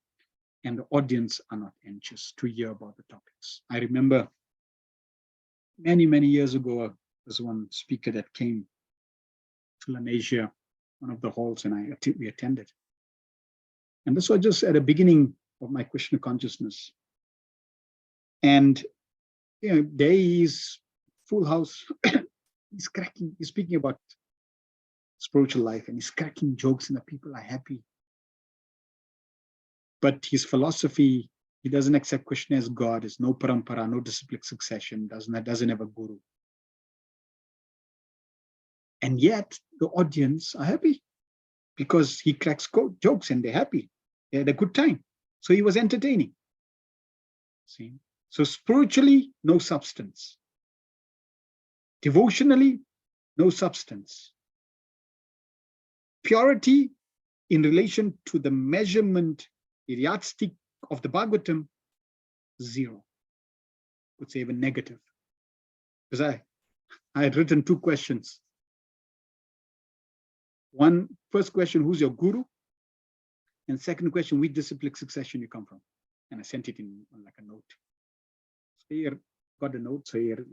and the audience are not anxious to hear about the topics. I remember many years ago, there was one speaker that came to Lanesia, one of the halls, and we attended. And this was just at the beginning of my Krishna consciousness. And there is full house. He's speaking about spiritual life, and he's cracking jokes, and the people are happy. But his philosophy, he doesn't accept Krishna as God. There's no parampara, no disciplic succession, doesn't have a guru. And yet the audience are happy because he cracks jokes and they're happy. They had a good time. So he was entertaining. See? So spiritually, no substance. Devotionally, no substance. Purity in relation to the measurement, the yardstick of the Bhagavatam, 0. Could say even negative. Because I had written 2 questions. First question, who's your guru? And second question, which disciplic succession you come from? And I sent it in like a note. So here, got the note. So here,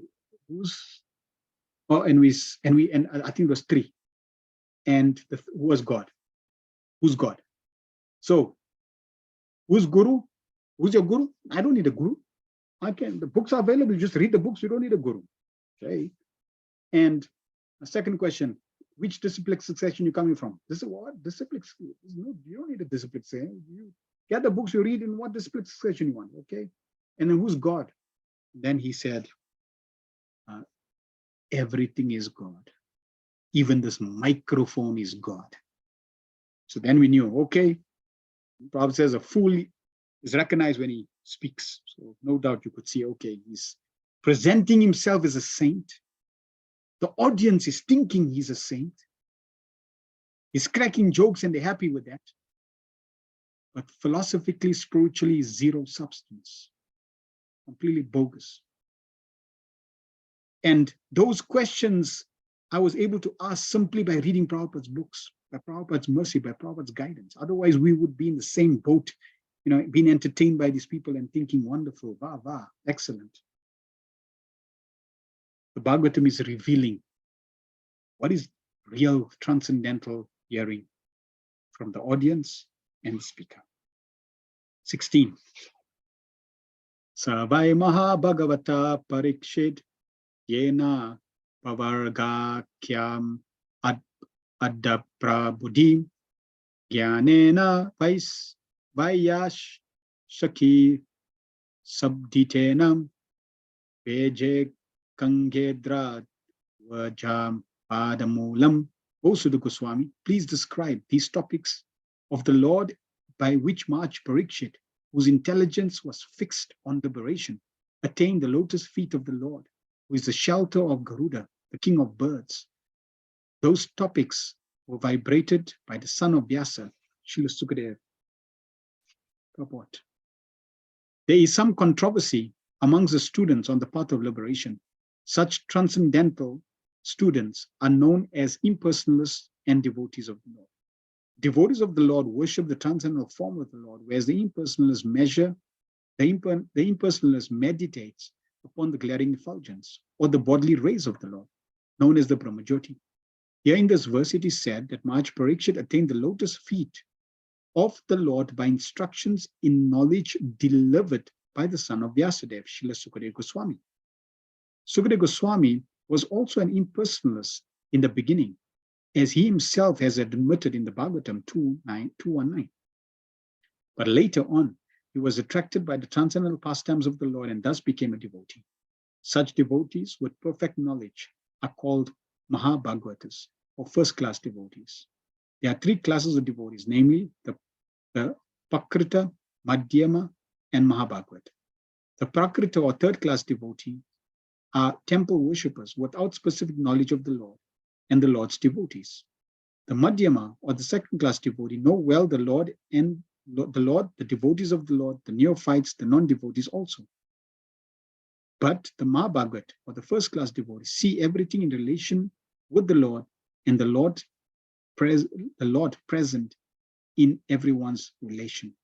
and I think it was 3. And who was God? Who's God? So, who's guru? Who's your guru? I don't need a guru. The books are available. You just read the books. You don't need a guru. Okay. And the second question, which disciplic succession you coming from? This is what? Disciplic. No, you don't need a disciplic succession. You get the books, you read in what disciplic succession you want. Okay. And then who's God? Then he said, everything is God. Even this microphone is God. So then we knew, okay, Prabhupada says a fool is recognized when he speaks. So no doubt you could see, okay, he's presenting himself as a saint. The audience is thinking he's a saint. He's cracking jokes and they're happy with that. But philosophically, spiritually, 0 substance. Completely bogus. And those questions I was able to ask simply by reading Prabhupada's books. by Prabhupada's mercy, by Prabhupada's guidance. Otherwise, we would be in the same boat, being entertained by these people and thinking, wonderful, va, excellent. The Bhagavatam is revealing what is real transcendental hearing from the audience and the speaker. 16. Savai Maha Bhagavata Parikshit Yena Pavargakyam Adda Prabhudim Gyanena Vayash Shaki Sabditenam Veje Kangedra Vajam Padamulam. O Sudha Goswami, please describe these topics of the Lord by which Maharaj Parikshit, whose intelligence was fixed on liberation, attained the lotus feet of the Lord, who is the shelter of Garuda, the king of birds. Those topics were vibrated by the son of Vyasa, Srila Sukadeva. Purport. There is some controversy amongst the students on the path of liberation. Such transcendental students are known as impersonalists and devotees of the Lord. Devotees of the Lord worship the transcendental form of the Lord, whereas the impersonalist meditates upon the glaring effulgence or the bodily rays of the Lord, known as the Brahmajyoti. Here in this verse, it is said that Maharaj Parikshit attained the lotus feet of the Lord by instructions in knowledge delivered by the son of Vyasadeva, Srila Sukadeva Goswami. Sukadeva Goswami was also an impersonalist in the beginning, as he himself has admitted in the Bhagavatam 2.19. But later on, he was attracted by the transcendental pastimes of the Lord and thus became a devotee. Such devotees with perfect knowledge are called Mahabhagavatas, or first-class devotees. There are three classes of devotees, namely the Prakrita, Madhyama, and Mahabhagavata. The Prakrita, or third-class devotee, are temple worshippers without specific knowledge of the Lord and the Lord's devotees. The Madhyama, or the second-class devotee, know well the Lord and the devotees of the Lord, the neophytes, the non-devotees also. But the Mahabhagat, or the first-class devotees, see everything in relation with the Lord and the Lord present in everyone's relation.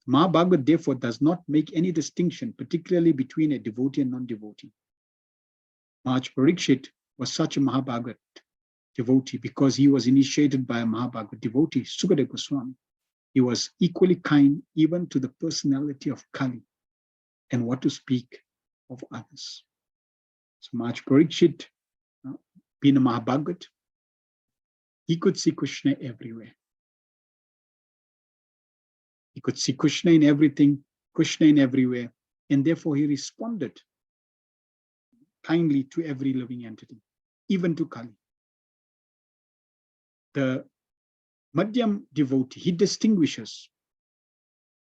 Mahabhagat, therefore, does not make any distinction, particularly between a devotee and non-devotee. Maharaj Parikshit was such a Mahabhagat devotee because he was initiated by a Mahabhagat devotee, Sukadeva Goswami. He was equally kind even to the personality of Kali, and what to speak of others. So Maharaj Parikshit, being a Mahabhagat, he could see Krishna everywhere. He could see Krishna in everything, Krishna in everywhere, and therefore he responded kindly to every living entity, even to Kali. The Madhyam devotee, he distinguishes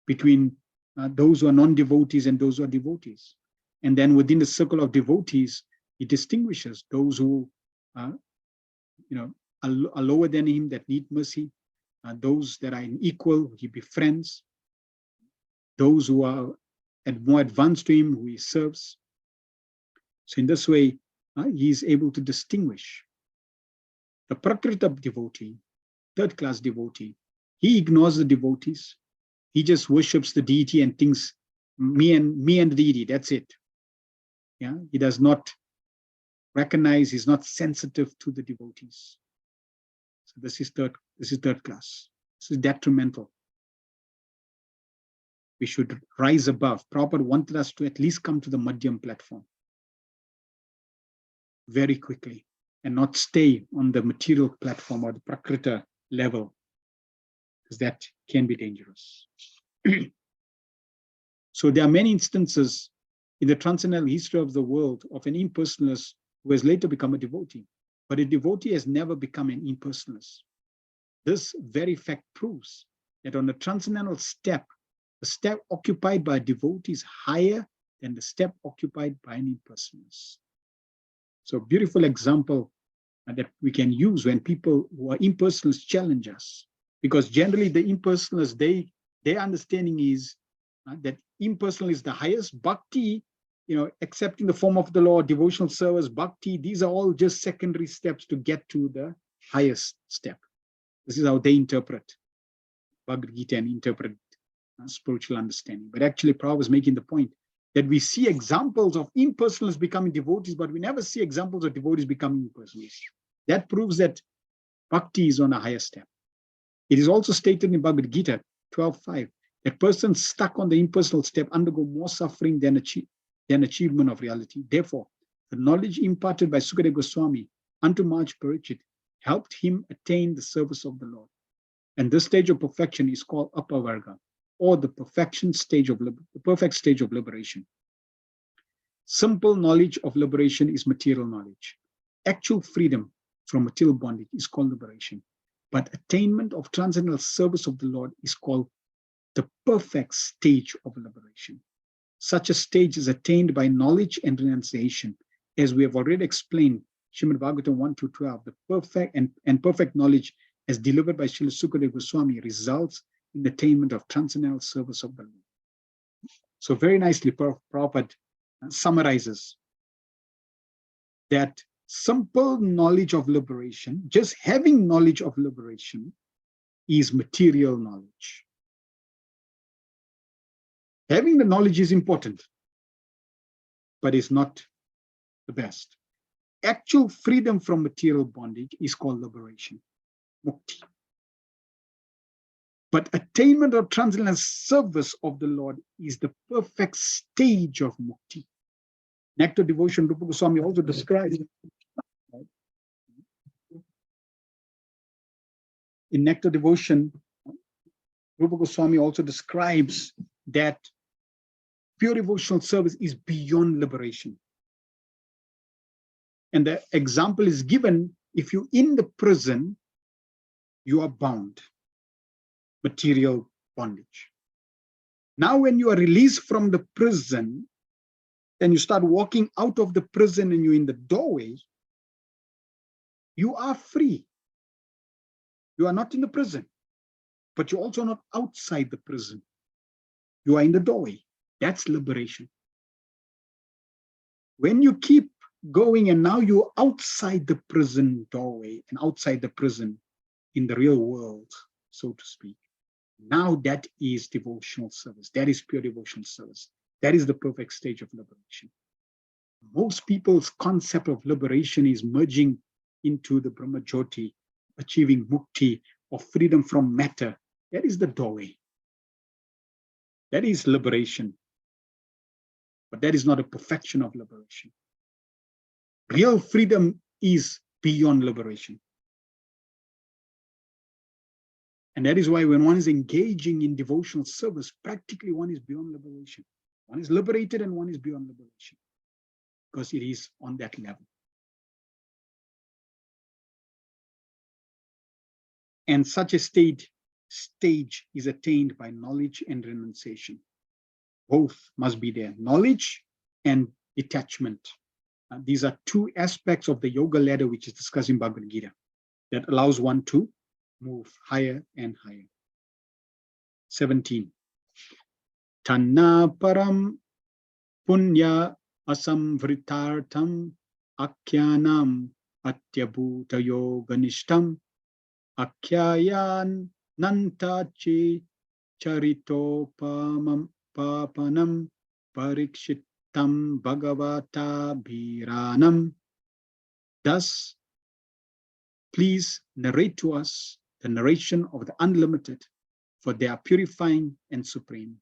between those who are non-devotees and those who are devotees. And then within the circle of devotees, he distinguishes those who are lower than him, that need mercy, those that are equal, he befriends, those who are more advanced to him, who he serves. So in this way, he is able to distinguish. The Prakrita devotee, third-class devotee, he ignores the devotees. He just worships the deity and thinks, me and the deity, that's it. Yeah, he does not recognize, he's not sensitive to the devotees. So this is third class. This is detrimental. We should rise above. Prabhupada wanted us to at least come to the Madhyam platform very quickly and not stay on the material platform or the Prakrita level, because that can be dangerous. So there are many instances in the transcendental history of the world of an impersonalist who has later become a devotee, but a devotee has never become an impersonalist. This very fact proves that on the transcendental step, the step occupied by a devotee is higher than the step occupied by an impersonalist. So a beautiful example that we can use when people who are impersonalists challenge us, because generally the impersonalists, their understanding is that impersonal is the highest. Bhakti, accepting the form of the Lord, devotional service, bhakti, these are all just secondary steps to get to the highest step. This is how they interpret Bhagavad Gita and interpret spiritual understanding. But actually, Prabhupada was making the point that we see examples of impersonalists becoming devotees, but we never see examples of devotees becoming impersonalists. That proves that bhakti is on a higher step. It is also stated in Bhagavad Gita 12.5 that persons stuck on the impersonal step undergo more suffering than achievement of reality. Therefore, the knowledge imparted by Sukadeva Goswami unto Maharaj Parikshit helped him attain the service of the Lord. And this stage of perfection is called Apavarga, or the perfect stage of liberation. Simple knowledge of liberation is material knowledge. Actual freedom from material bondage is called liberation. But attainment of transcendental service of the Lord is called the perfect stage of liberation. Such a stage is attained by knowledge and renunciation. As we have already explained, Srimad Bhagavatam 1-12, the perfect and perfect knowledge as delivered by Srila Sukadeva Goswami results in the attainment of transcendental service of the Lord. So very nicely, Prabhupada summarizes that simple knowledge of liberation, just having knowledge of liberation, is material knowledge. Having the knowledge is important, but is not the best. Actual freedom from material bondage is called liberation, mukti. But attainment of transcendental service of the Lord is the perfect stage of mukti. Nectar devotion, Rupa Goswami also describes. In Nectar devotion, Rupa Goswami also describes that pure devotional service is beyond liberation. And the example is given, if you're in the prison, you are bound, material bondage. Now, when you are released from the prison, then you start walking out of the prison and you're in the doorway, you are free. You are not in the prison, but you're also not outside the prison. You are in the doorway. That's liberation. When you keep going and now you're outside the prison doorway and outside the prison in the real world, so to speak, now that is devotional service. That is pure devotional service. That is the perfect stage of liberation. Most people's concept of liberation is merging into the Brahma Jyoti, achieving mukti or freedom from matter. That is the doorway. That is liberation. But that is not a perfection of liberation. Real freedom is beyond liberation. And that is why when one is engaging in devotional service, practically one is beyond liberation. One is liberated and one is beyond liberation, because it is on that level. And such a stage is attained by knowledge and renunciation. Both must be there, knowledge and detachment. These are two aspects of the yoga ladder, which is discussed in Bhagavad Gita, that allows one to move higher and higher. 17. Tanna param punya asamvritartam akyanam atyabhuta yoganishtam akyayan nantachi charitopamam papanam parikshitam bhagavata bhiranam. Thus, please narrate to us the narration of the unlimited, for they are purifying and supreme.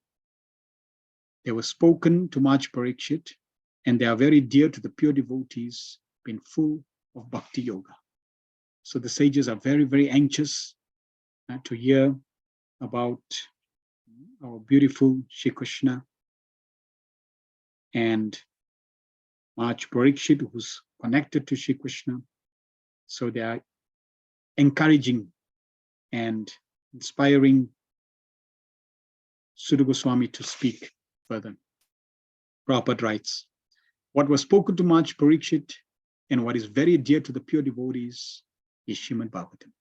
They were spoken to Maharaj Parikshit, and they are very dear to the pure devotees, being full of bhakti yoga. So the sages are very, very anxious to hear about our beautiful Shri Krishna and Maharaj Parikshit, who's connected to Shri Krishna. So they are encouraging and inspiring Sudha Goswami to speak further. Prabhupada writes, what was spoken to Maharaj Parikshit and what is very dear to the pure devotees is Srimad Bhagavatam.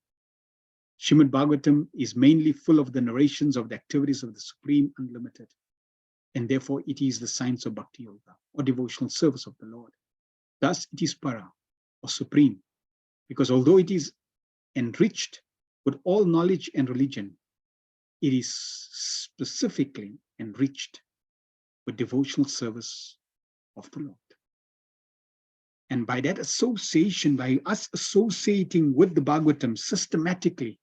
Srimad Bhagavatam is mainly full of the narrations of the activities of the Supreme Unlimited, and therefore it is the science of Bhakti Yoga, or devotional service of the Lord. Thus it is para, or supreme, because although it is enriched With all knowledge and religion, it is specifically enriched with devotional service of the Lord. And by that association, by us associating with the Bhagavatam systematically,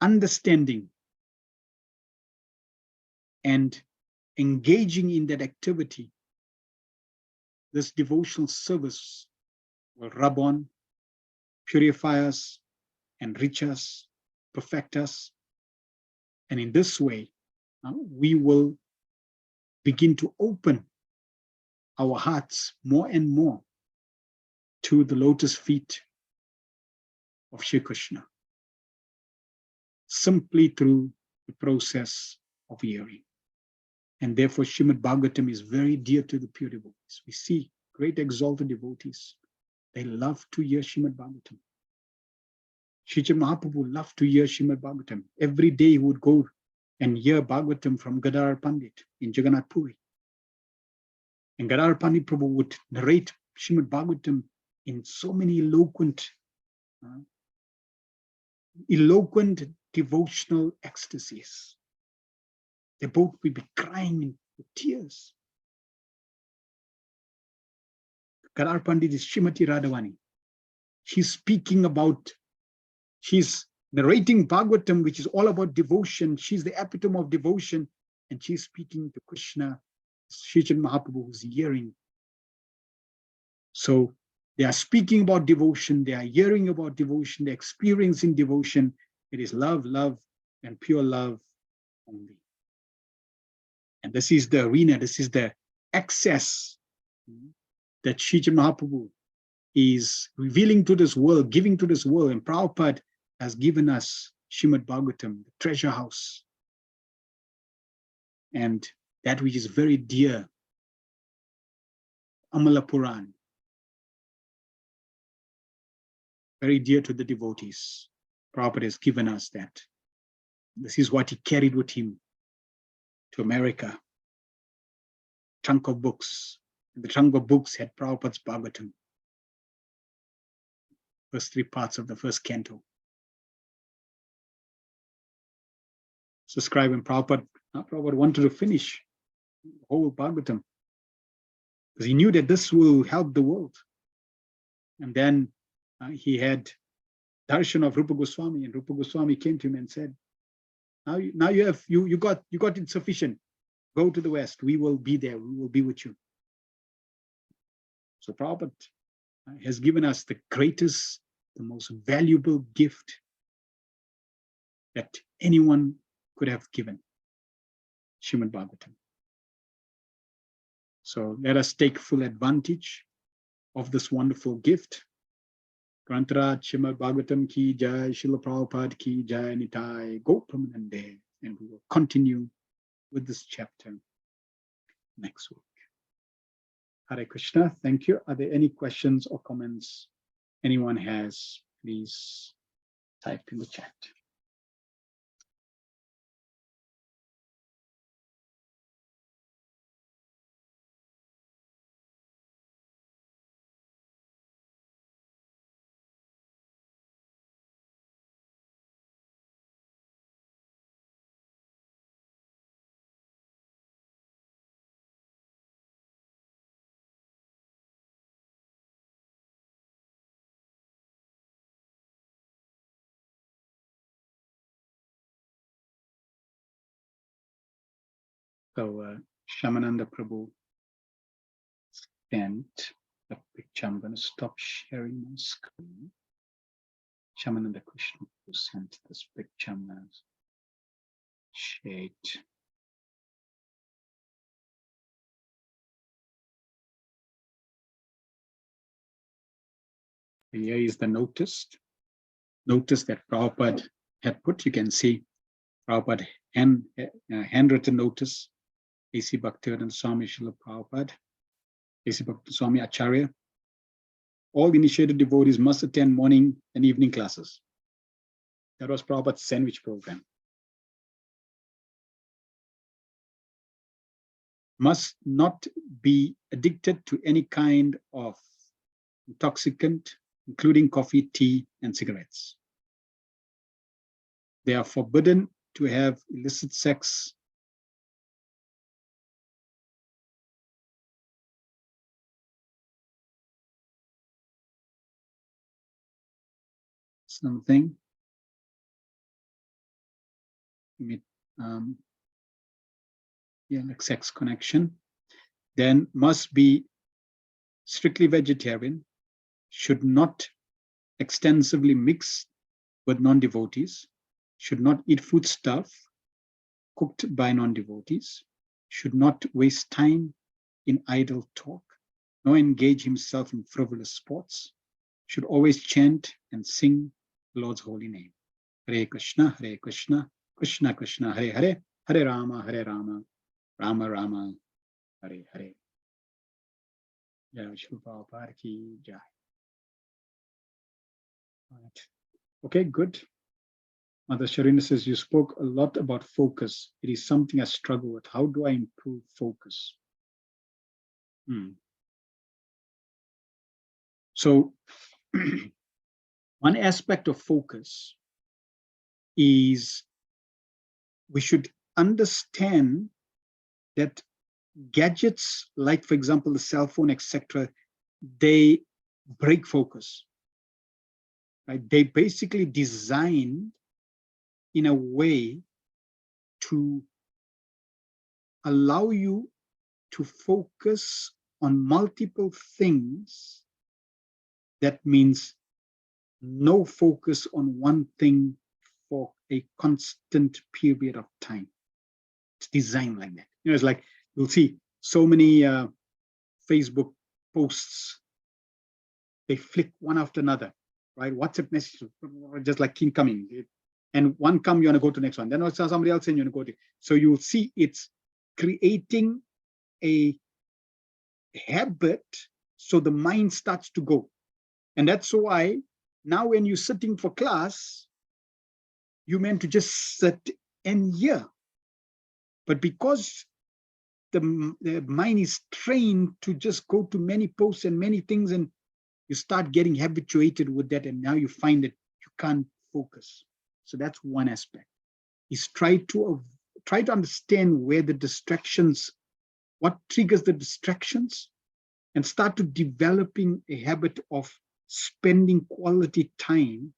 understanding and engaging in that activity, this devotional service will rub on, purify us, enrich us, perfect us. And in this way, we will begin to open our hearts more and more to the lotus feet of Shri Krishna, simply through the process of hearing. And therefore, Srimad Bhagavatam is very dear to the pure devotees. We see great exalted devotees. They love to hear Srimad Bhagavatam. Sri Mahaprabhu loved to hear Srimad Bhagavatam. Every day he would go and hear Bhagavatam from Gadar Pandit in Jagannath Puri. And Gadar Pandit Prabhu would narrate Srimad Bhagavatam in so many eloquent devotional ecstasies. They both would be crying in tears. Gadar Pandit is Srimati Radhavani. She's narrating Bhagavatam, which is all about devotion. She's the epitome of devotion, and she's speaking to Krishna, Sri Chaitanya Mahaprabhu, who's hearing. So they are speaking about devotion, they are hearing about devotion, they're experiencing devotion. It is love, love, and pure love only. And this is the arena, this is the access that Sri Chaitanya Mahaprabhu is revealing to this world, giving to this world, and Prabhupada has given us Srimad Bhagavatam, the treasure house, and that which is very dear, Amala Puran, very dear to the devotees. Prabhupada has given us that. This is what he carried with him to America. Trunk of books. The trunk of books had Prabhupada's Bhagavatam. First 3 parts of the first canto. Subscribe, and Prabhupada wanted to finish the whole Bhagavatam because he knew that this will help the world. And then he had darshan of Rupa Goswami, and Rupa Goswami came to him and said, now you got it sufficient. Go to the West. We will be there. We will be with you. So Prabhupada has given us the greatest, the most valuable gift that anyone could have given, Srimad Bhagavatam. So let us take full advantage of this wonderful gift. Grantaraj Srimad Bhagavatam ki jai, Srila Prabhupada ki jai, Nitai Go Pramanande. And we will continue with this chapter next week. Hare Krishna, thank you. Are there any questions or comments anyone has? Please type in the chat. So Shamananda Prabhu sent a picture. I'm going to stop sharing my screen. Shamananda Krishna Prabhu sent this picture. I'm going to share it. Here is the notice that Prabhupada had put. You can see Prabhupada handwritten notice. A.C. Bhaktivedanta Swami Srila Prabhupada, A.C. Bhakti Swami Acharya. All initiated devotees must attend morning and evening classes. That was Prabhupada's sandwich program. Must not be addicted to any kind of intoxicant including coffee, tea, and cigarettes. They are forbidden to have illicit sex, something, like sex connection, then must be strictly vegetarian, should not extensively mix with non-devotees, should not eat foodstuff cooked by non-devotees, should not waste time in idle talk, nor engage himself in frivolous sports, should always chant and sing the Lord's holy name. Hare Krishna, Krishna Krishna, Hare Hare, Hare Rama, Rama Rama, Hare Hare. Jai Shri Prabhupada ki jai. Right. Okay, good. Mother Sharina says, you spoke a lot about focus. It is something I struggle with. How do I improve focus? So, one aspect of focus is we should understand that gadgets, like, for example, the cell phone, etc., they break focus. Right? They basically designed in a way to allow you to focus on multiple things. That means no focus on one thing for a constant period of time. It's designed like that. It's like, you'll see so many Facebook posts, they flick one after another, right? WhatsApp messages, just like incoming. And one come, you want to go to the next one. Then somebody else and you want to go to. So you'll see it's creating a habit, so the mind starts to go. And that's why now when you're sitting for class, you're meant to just sit and hear. But because the mind is trained to just go to many posts and many things, and you start getting habituated with that, and now you find that you can't focus. So that's one aspect, is try to understand where the distractions, what triggers the distractions, and start to developing a habit of spending quality time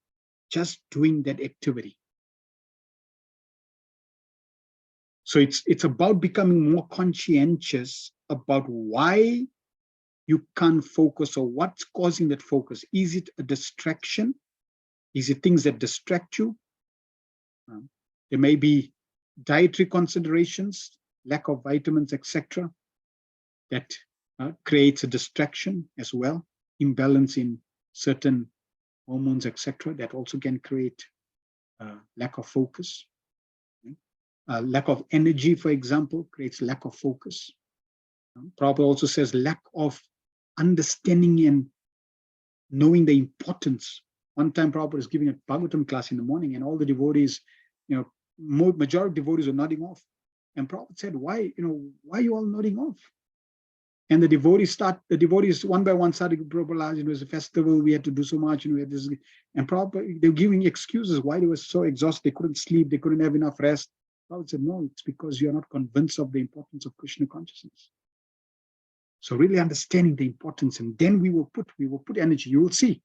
just doing that activity. So it's about becoming more conscientious about why you can't focus, or what's causing that focus. Is it a distraction? Is it things that distract you? There may be dietary considerations, lack of vitamins, etc., that creates a distraction as well. Imbalance in certain hormones, etc., that also can create lack of focus. Lack of energy, for example, creates lack of focus. Prabhupada also says lack of understanding and knowing the importance. One time Prabhupada was giving a Bhagavatam class in the morning, and all the devotees, majority of devotees were nodding off. And Prabhupada said, why are you all nodding off? And the devotees one by one started, Prabhupada, it was a festival, we had to do so much, we had this, and Prabhupada, they were giving excuses why they were so exhausted, they couldn't sleep, they couldn't have enough rest. Prabhupada said, no, it's because you're not convinced of the importance of Krishna consciousness. So really understanding the importance, and then we will put energy. You will see.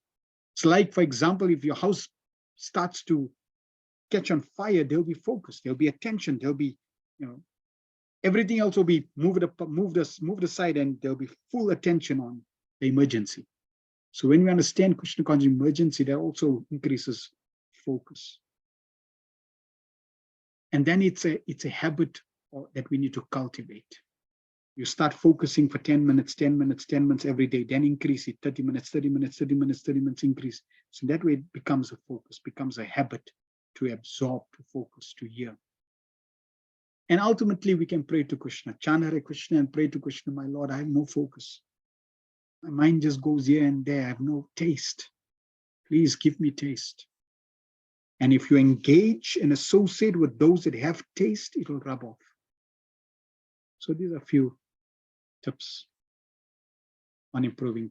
It's like, for example, if your house starts to catch on fire, there'll be focus, there'll be attention, there'll be, everything else will be moved aside, and there'll be full attention on the emergency. So when we understand Krishna consciousness emergency, that also increases focus. And then it's a habit that we need to cultivate. You start focusing for 10 minutes every day, then increase it 30 minutes, increase. So that way it becomes a focus, becomes a habit to absorb, to focus, to hear. And ultimately we can pray to Krishna, chant Hare Krishna and pray to Krishna, my Lord, I have no focus. My mind just goes here and there, I have no taste. Please give me taste. And if you engage and associate with those that have taste, it will rub off. So these are a few tips on improving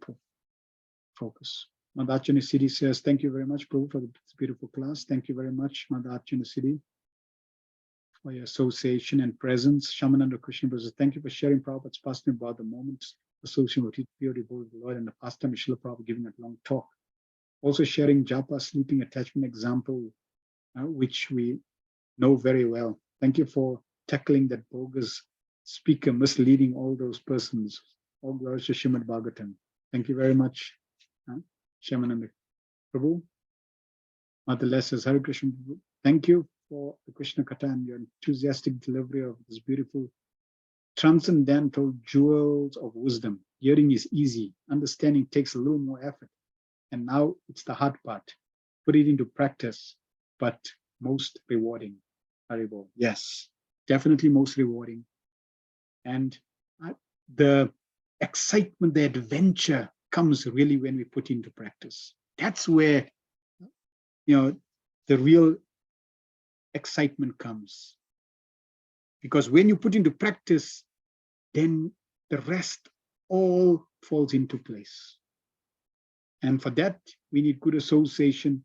focus. Madachana Siddhi says, thank you very much, Prabhu, for this beautiful class. Thank you very much, Madachana Siddhi, for your association and presence. Shamananda Krishna Prabhu says, thank you for sharing Prabhupada's pastime about the moments associated with his pure devoted Lord and the pastime of Srila Prabhupada giving a long talk. Also sharing japa, sleeping attachment example, which we know very well. Thank you for tackling that bogus speaker misleading all those persons. All glories to Srimad Bhagavatam. Thank you very much, Shamananda Prabhu. Mother Les says, Hare Krishna Prabhu. Thank you for the Krishna Katha and your enthusiastic delivery of this beautiful transcendental jewels of wisdom. Hearing is easy. Understanding takes a little more effort. And now it's the hard part. Put it into practice, but most rewarding. Haribol. Yes, definitely most rewarding. And the excitement, the adventure comes really when we put into practice. That's where, the real excitement comes. Because when you put into practice, then the rest all falls into place. And for that, we need good association,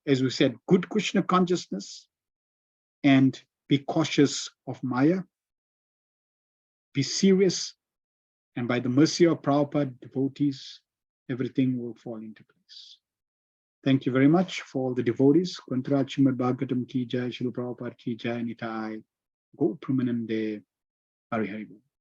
as we said, good Krishna consciousness, and be cautious of Maya, be serious, and by the mercy of Prabhupada devotees, everything will fall into place. Thank you very much for all the devotees. Kantra Srimad Bhagavatam ki jai, Srila Prabhupada ki jai, Nitai, Go Pramanande, Hari Hari Bol.